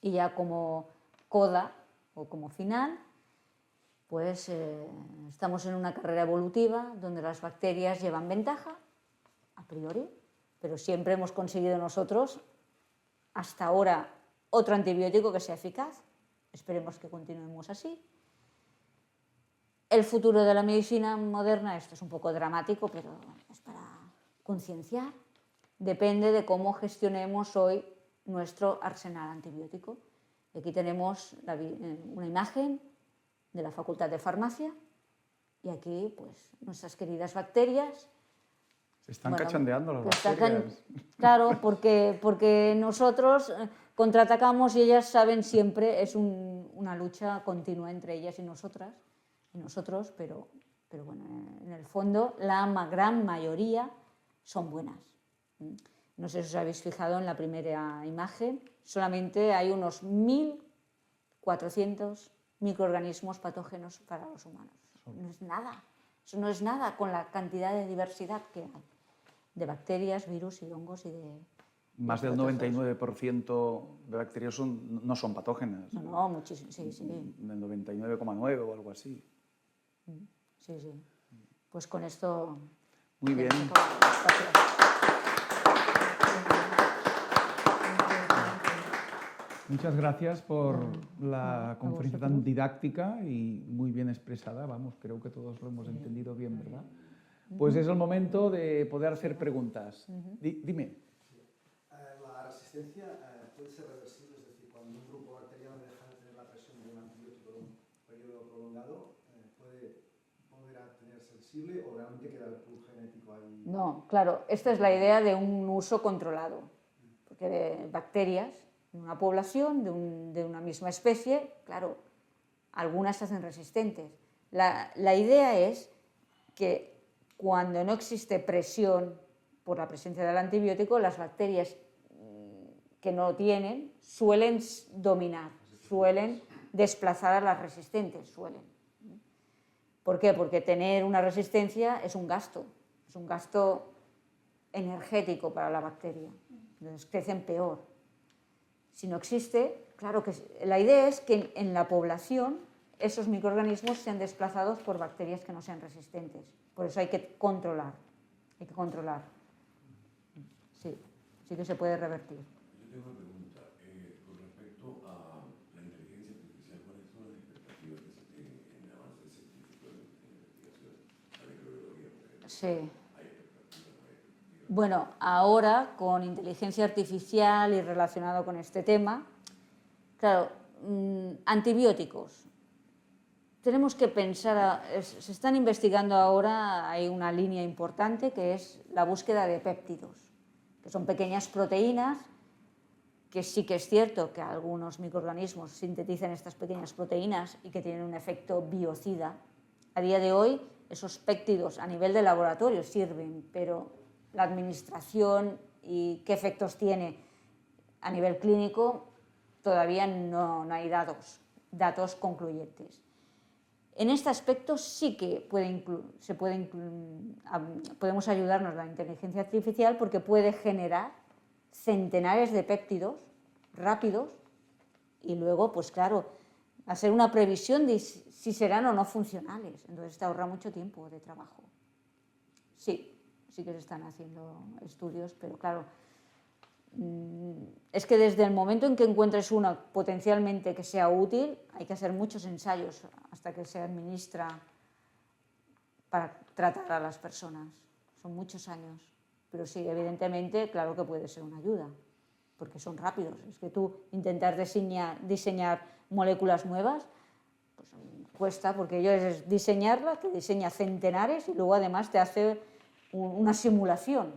Y ya como coda o como final, pues estamos en una carrera evolutiva donde las bacterias llevan ventaja, a priori, pero siempre hemos conseguido nosotros, hasta ahora, otro antibiótico que sea eficaz. Esperemos que continuemos así. El futuro de la medicina moderna, esto es un poco dramático, pero es para concienciar, depende de cómo gestionemos hoy nuestro arsenal antibiótico. Aquí tenemos una imagen de la Facultad de Farmacia y aquí pues nuestras queridas bacterias. Se están cachandeando las bacterias. Claro, porque nosotros contraatacamos y ellas saben siempre, es una lucha continua entre ellas y nosotros, pero bueno, en el fondo la gran mayoría son buenas. No sé si os habéis fijado en la primera imagen, solamente hay unos 1.400 microorganismos patógenos para los humanos. No es nada, eso no es nada con la cantidad de diversidad que hay de bacterias, virus y hongos y de... Más del 99% de bacterias no son patógenas. No, muchísimo, sí. El 99,9 o algo así. Sí. Pues con esto... Muy bien. Muchas gracias por la conferencia tan didáctica y muy bien expresada. Vamos, creo que todos lo hemos entendido bien, ¿verdad? Pues es el momento de poder hacer preguntas. Dime. La resistencia puede ser reversible, es decir, cuando un grupo bacteriano deja de tener la presión de un antibiótico en un periodo prolongado, ¿puede volver a tener sensible o realmente queda el pool genético ahí? No, claro, esta es la idea de un uso controlado, porque de bacterias en una población de una misma especie, claro, algunas se hacen resistentes. La idea es que cuando no existe presión por la presencia del antibiótico, las bacterias que no tienen suelen dominar, suelen desplazar a las resistentes, ¿Por qué? Porque tener una resistencia es un gasto energético para la bacteria, entonces crecen peor. Si no existe, claro que la idea es que en la población esos microorganismos sean desplazados por bacterias que no sean resistentes. Por eso hay que controlar. Sí que se puede revertir. Yo tengo una pregunta. Con respecto a la inteligencia artificial, ¿cuáles son las expectativas que se tienen en el avance científico en investigación, la microbiología, por ejemplo? Sí. ¿Hay expectativas? Bueno, ahora con inteligencia artificial y relacionado con este tema, claro, antibióticos. Tenemos que pensar, se están investigando ahora, hay una línea importante que es la búsqueda de péptidos, que son pequeñas proteínas, que sí que es cierto que algunos microorganismos sintetizan estas pequeñas proteínas y que tienen un efecto biocida. A día de hoy, esos péptidos a nivel de laboratorio sirven, pero la administración y qué efectos tiene a nivel clínico todavía no hay datos concluyentes. En este aspecto sí que podemos ayudarnos a la inteligencia artificial porque puede generar centenares de péptidos rápidos y luego, pues claro, hacer una previsión de si serán o no funcionales. Entonces te ahorra mucho tiempo de trabajo. Sí que se están haciendo estudios, pero claro, es que desde el momento en que encuentres una potencialmente que sea útil, hay que hacer muchos ensayos hasta que se administra para tratar a las personas. Son muchos años. Pero sí, evidentemente, claro que puede ser una ayuda, porque son rápidos. Es que tú intentar diseñar moléculas nuevas, pues cuesta, porque ellos es diseñarla, te diseña centenares y luego además te hace una simulación.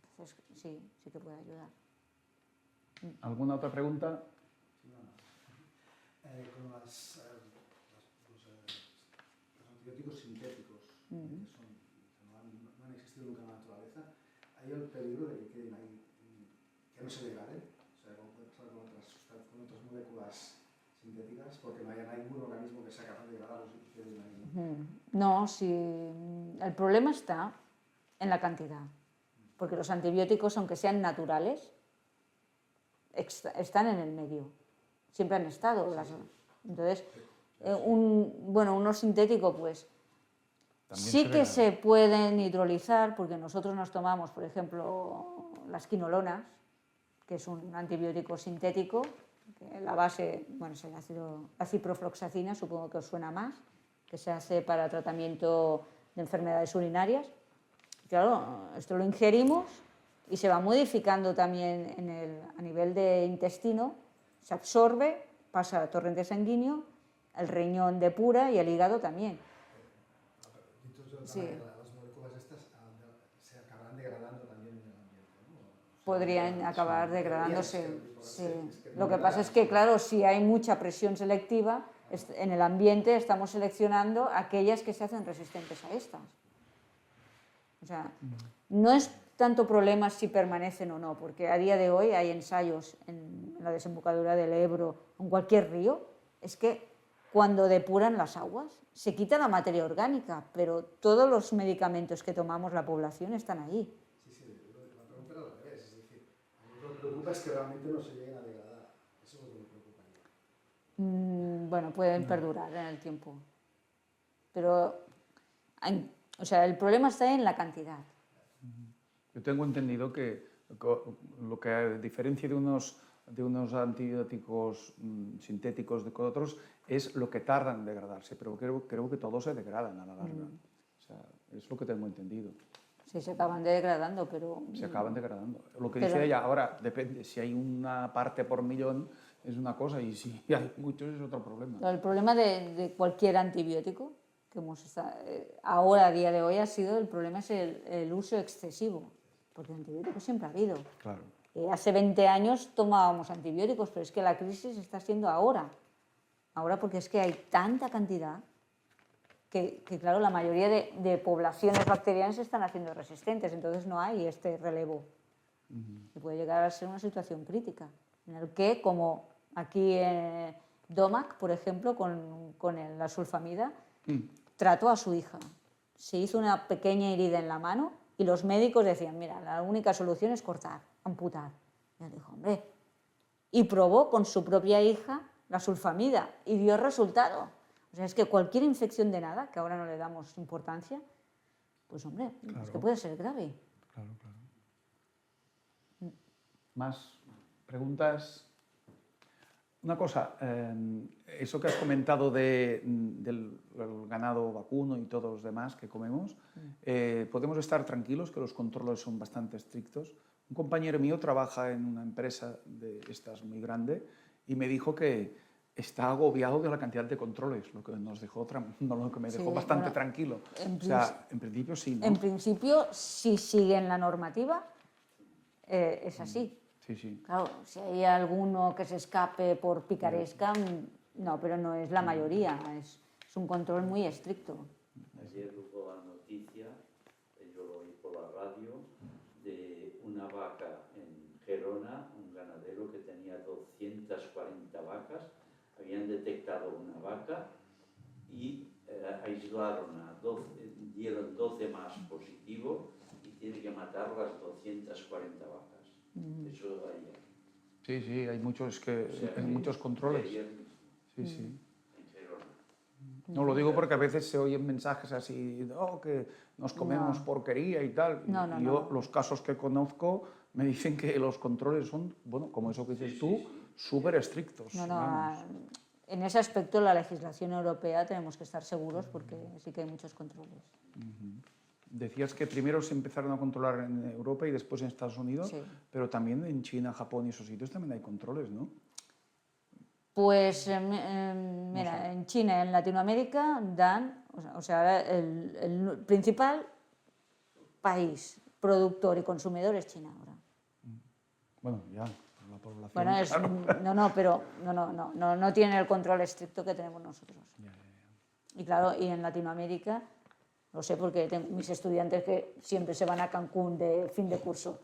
Entonces, sí, sí que puede ayudar. ¿Alguna otra pregunta? Con los antibióticos sintéticos, que no han existido nunca en la naturaleza, ¿hay el peligro de que queden ahí, que no se degraden? O sea, ¿cómo puede pasar con otras moléculas sintéticas? Porque no hay ningún organismo que sea capaz de degradarlos y que queden ahí. No, si el problema está en la cantidad, porque los antibióticos, aunque sean naturales, están en el medio, siempre han estado. Entonces, uno sintético, pues También sí se que degrada. se pueden hidrolizar, porque nosotros nos tomamos, por ejemplo, las quinolonas, que es un antibiótico sintético, que la base, bueno, es el ácido, la ciprofloxacina, supongo que os suena más, que se hace para tratamiento de enfermedades urinarias. Claro, esto lo ingerimos y se va modificando también a nivel de intestino, se absorbe, pasa al torrente sanguíneo, el riñón depura y el hígado también. Sí. Las moléculas estas se acabarán degradando también en el ambiente, ¿no? Podrían acabar degradándose. Sí. Lo que pasa es que, claro, si hay mucha presión selectiva, en el ambiente estamos seleccionando aquellas que se hacen resistentes a estas. O sea, no es tanto problema si permanecen o no, porque a día de hoy hay ensayos en la desembocadura del Ebro, en cualquier río, es que cuando depuran las aguas se quita la materia orgánica, pero todos los medicamentos que tomamos la población están ahí. Sí, la pregunta era al revés, es decir, a mí lo que me preocupa es que realmente no se lleguen a degradar, eso es lo que me preocuparía. Bueno, pueden perdurar en el tiempo, pero o sea, el problema está en la cantidad. Yo tengo entendido que lo que a diferencia de unos antibióticos sintéticos de otros es lo que tardan en degradarse, pero creo que todos se degradan a la larga. O sea, es lo que tengo entendido. Sí, se acaban degradando, pero... Se acaban degradando. Lo que Pero- dice ella, ahora depende, si hay una parte por millón es una cosa y si hay muchos es otro problema. El problema de cualquier antibiótico que ahora a día de hoy ha sido, el problema es el uso excesivo, porque antibióticos siempre ha habido. Claro. Hace 20 años tomábamos antibióticos, pero es que la crisis está siendo ahora. Ahora porque es que hay tanta cantidad que claro, la mayoría de poblaciones bacterianas se están haciendo resistentes, entonces no hay este relevo. Y puede llegar a ser una situación crítica, en el que, como aquí en Domac, por ejemplo, con la sulfamida, trató a su hija. Se hizo una pequeña herida en la mano y los médicos decían, mira, la única solución es cortar, amputar. Y él dijo, hombre, y probó con su propia hija la sulfamida y dio resultado. O sea, es que cualquier infección de nada, que ahora no le damos importancia, pues hombre, es que puede ser grave. Claro. ¿Más preguntas? Una cosa, eso que has comentado del ganado vacuno y todos los demás que comemos, podemos estar tranquilos que los controles son bastante estrictos. Un compañero mío trabaja en una empresa de estas muy grande y me dijo que está agobiado de la cantidad de controles, lo que nos dejó, lo que me dejó bastante tranquilo. O sea, en principio sí, ¿no? En principio, si siguen la normativa, es así. Sí. Claro, si hay alguno que se escape por picaresca, no, pero no es la mayoría, es un control muy estricto. Ayer hubo la noticia, yo lo oí por la radio, de una vaca en Gerona, un ganadero que tenía 240 vacas, habían detectado una vaca y aislaron dieron 12 más positivo y tiene que matar las 240 vacas. Eso ayer. Sí, hay muchos, hay muchos controles. Sí. En Gerona. No lo digo porque a veces se oyen mensajes así, que nos comemos porquería y tal. No. Yo, los casos que conozco, me dicen que los controles son, bueno, como eso que dices tú, súper estrictos. En ese aspecto la legislación europea tenemos que estar seguros porque sí que hay muchos controles. Decías que primero se empezaron a controlar en Europa y después en Estados Unidos, Sí. pero también en China, Japón y esos sitios también hay controles, ¿no? Pues mira, en China, en Latinoamérica dan, o sea, el principal país productor y consumidor es China ahora. Bueno, ya, la población... Bueno, claro. pero no tienen el control estricto que tenemos nosotros. Y claro, y en Latinoamérica, lo sé porque tengo mis estudiantes que siempre se van a Cancún de fin de curso,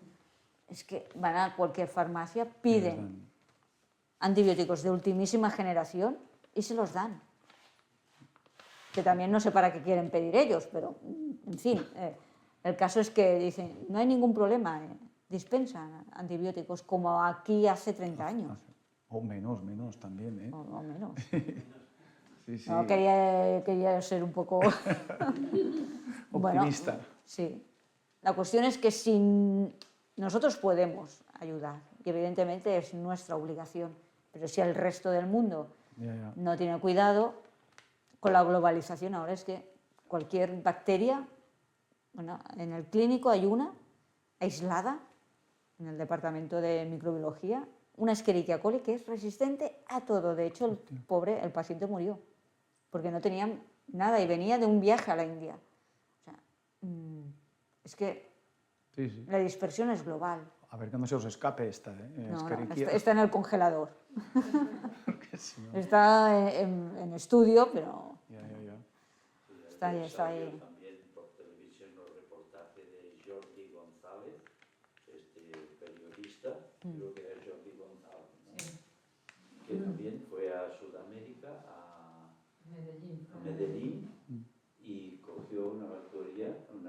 es que van a cualquier farmacia, piden antibióticos de ultimísima generación y se los dan. Que también no sé para qué quieren pedir ellos, pero en fin, el caso es que dicen, no hay ningún problema, dispensan antibióticos como aquí hace 30 años. O menos también, ¿eh? O menos. Sí, sí. No, quería ser un poco Optimista. Bueno, sí. La cuestión es que si nosotros podemos ayudar, y evidentemente es nuestra obligación, pero si el resto del mundo Ya. no tiene cuidado, con la globalización ahora es que cualquier bacteria, bueno, en el clínico hay una aislada, en el departamento de microbiología, una Escherichia coli que es resistente a todo. De hecho, el paciente murió, porque no tenían nada y venía de un viaje a la India. O sea, es que Sí. la dispersión es global. A ver que no se os escape esta, ¿eh? No, Escherichia. está en el congelador. Porque si no- Está en estudio, pero Ya. está ahí. También por televisión los reportajes de Jordi González, periodista, creo que era Jordi González, ¿no? Que también fue a Sudamérica, a Medellín, y cogió una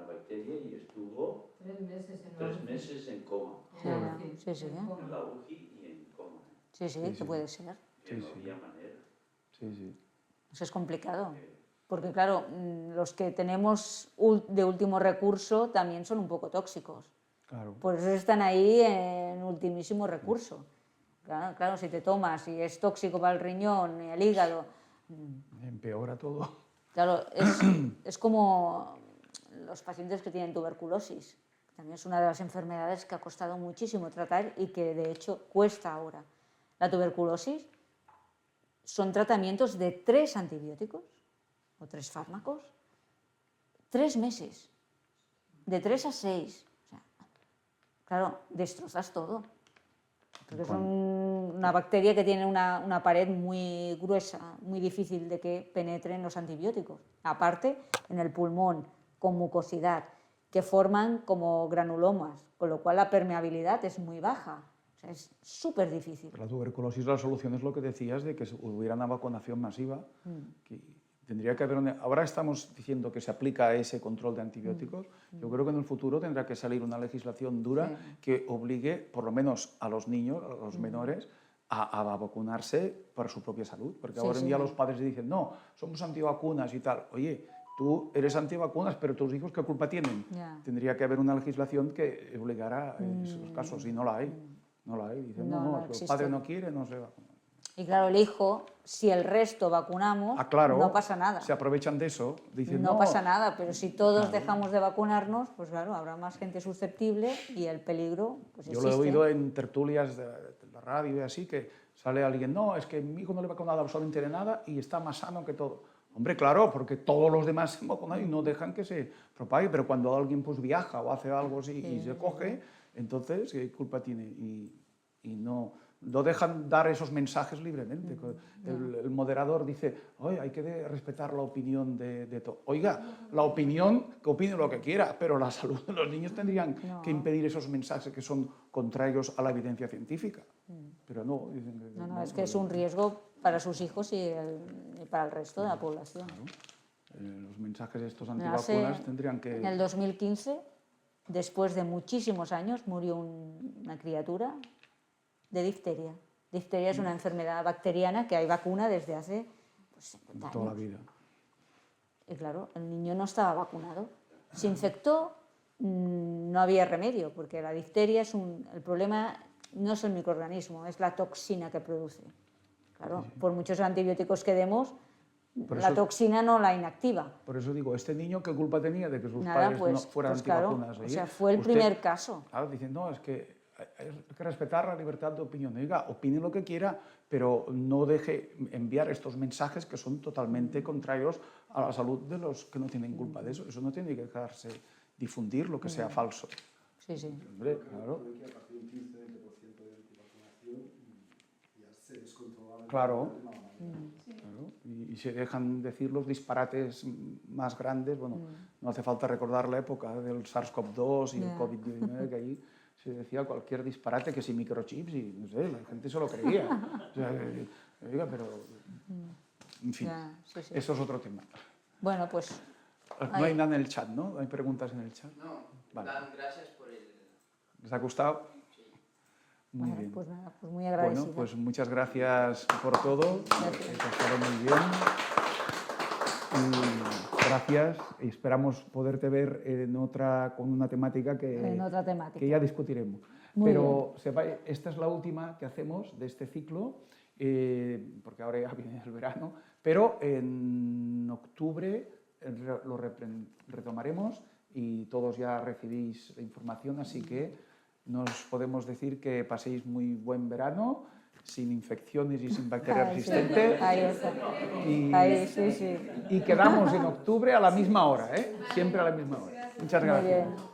bacteria y estuvo 3 meses en coma, Sí, en la UCI y en coma. que puede ser. Que no había manera. Sí. Eso es complicado. Porque claro, los que tenemos de último recurso también son un poco tóxicos. Claro. Por eso están ahí en ultimísimo recurso. Claro, si te tomas y es tóxico para el riñón y el hígado. Empeora todo. Claro, es como los pacientes que tienen tuberculosis. También es una de las enfermedades que ha costado muchísimo tratar y que de hecho cuesta ahora. La tuberculosis son tratamientos de 3 antibióticos o 3 fármacos, 3 meses, de 3 a 6. O sea, claro, destrozas todo. Porque es una bacteria que tiene una pared muy gruesa, muy difícil de que penetren los antibióticos. Aparte, en el pulmón, con mucosidad, que forman como granulomas, con lo cual la permeabilidad es muy baja. O sea, es súper difícil. La tuberculosis, la solución es lo que decías, de que hubiera una vacunación masiva. Que tendría que haber ahora estamos diciendo que se aplica ese control de antibióticos. Yo creo que en el futuro tendrá que salir una legislación dura que obligue, por lo menos a los niños, a los menores, a vacunarse para su propia salud. Porque ahora en día los padres dicen, no, somos antivacunas y tal. Oye, tú eres antivacunas, pero tus hijos, ¿qué culpa tienen? Tendría que haber una legislación que obligara a esos casos, y no la hay. No la hay. Dicen, no, el padre no quiere, no se vacuna. Y claro, el hijo, si el resto vacunamos, claro, no pasa nada. Se aprovechan de eso. Dicen, no pasa nada, pero si todos dejamos de vacunarnos, pues claro, habrá más gente susceptible y el peligro pues Yo lo he oído en tertulias de la radio y así, que sale alguien, no, es que mi hijo no le he vacunado absolutamente de nada y está más sano que todo. Hombre, claro, porque todos los demás se han vacunado y no dejan que se propague, pero cuando alguien pues viaja o hace algo así y se coge, entonces, ¿qué culpa tiene? Y no dejan dar esos mensajes libremente. El moderador dice, oye, hay que respetar la opinión de todo. Oiga, la opinión, que opine lo que quiera, pero la salud de los niños tendrían que impedir esos mensajes que son contrarios a la evidencia científica. Pero no, dicen que... No, es que es un riesgo para sus hijos y para el resto de la población. Los mensajes de estos antivacunas tendrían que... En el 2015, después de muchísimos años, murió una criatura de difteria. Difteria es una enfermedad bacteriana que hay vacuna desde hace 50 años. Toda la vida. Y claro, el niño no estaba vacunado. Se infectó, no había remedio, porque la difteria el problema no es el microorganismo, es la toxina que produce. Claro, por muchos antibióticos que demos, Por la eso- toxina no la inactiva. Por eso digo, este niño, ¿qué culpa tenía de que sus Nada, padres pues, no fueran pues claro, antivacunas? o Oye, sea, fue el usted- primer caso. Claro, dicen, no, es que hay que respetar la libertad de opinión. Oiga, opine lo que quiera, pero no deje enviar estos mensajes que son totalmente contrarios a la salud de los que no tienen culpa de eso. Eso no tiene que dejarse difundir lo que sea falso. Sí, sí. Hombre, claro. Que a partir de un 15-20% de antivacunación ya se descontrola. Claro. Claro, y se dejan decir los disparates más grandes. Bueno, no hace falta recordar la época del SARS-CoV-2 y el Ya. COVID-19, que ahí se decía cualquier disparate, que si microchips, y no sé, la gente se lo creía. O sea, oiga, pero, en fin, Ya, sí, sí. eso es otro tema. Bueno, pues No hay nada en el chat, ¿no? ¿No hay preguntas en el chat? No, Vale. Dan, gracias por el... ¿Les ha gustado? Muy bueno, bien. pues nada, pues muy agradecida. Bueno, pues muchas gracias por todo. Gracias. Ha estado muy bien. Y gracias. Y esperamos poderte ver con una temática En otra temática. que ya discutiremos. Muy Pero sepáis, esta es la última que hacemos de este ciclo, porque ahora ya viene el verano, pero en octubre lo retomaremos y todos ya recibís la información, así que nos podemos decir que paséis muy buen verano, sin infecciones y sin bacterias Ahí, sí. resistentes. Ahí está. Y, Ahí, sí, sí. y quedamos en octubre a la misma hora, ¿eh? Siempre a la misma hora. Muchas Muy gracias. bien.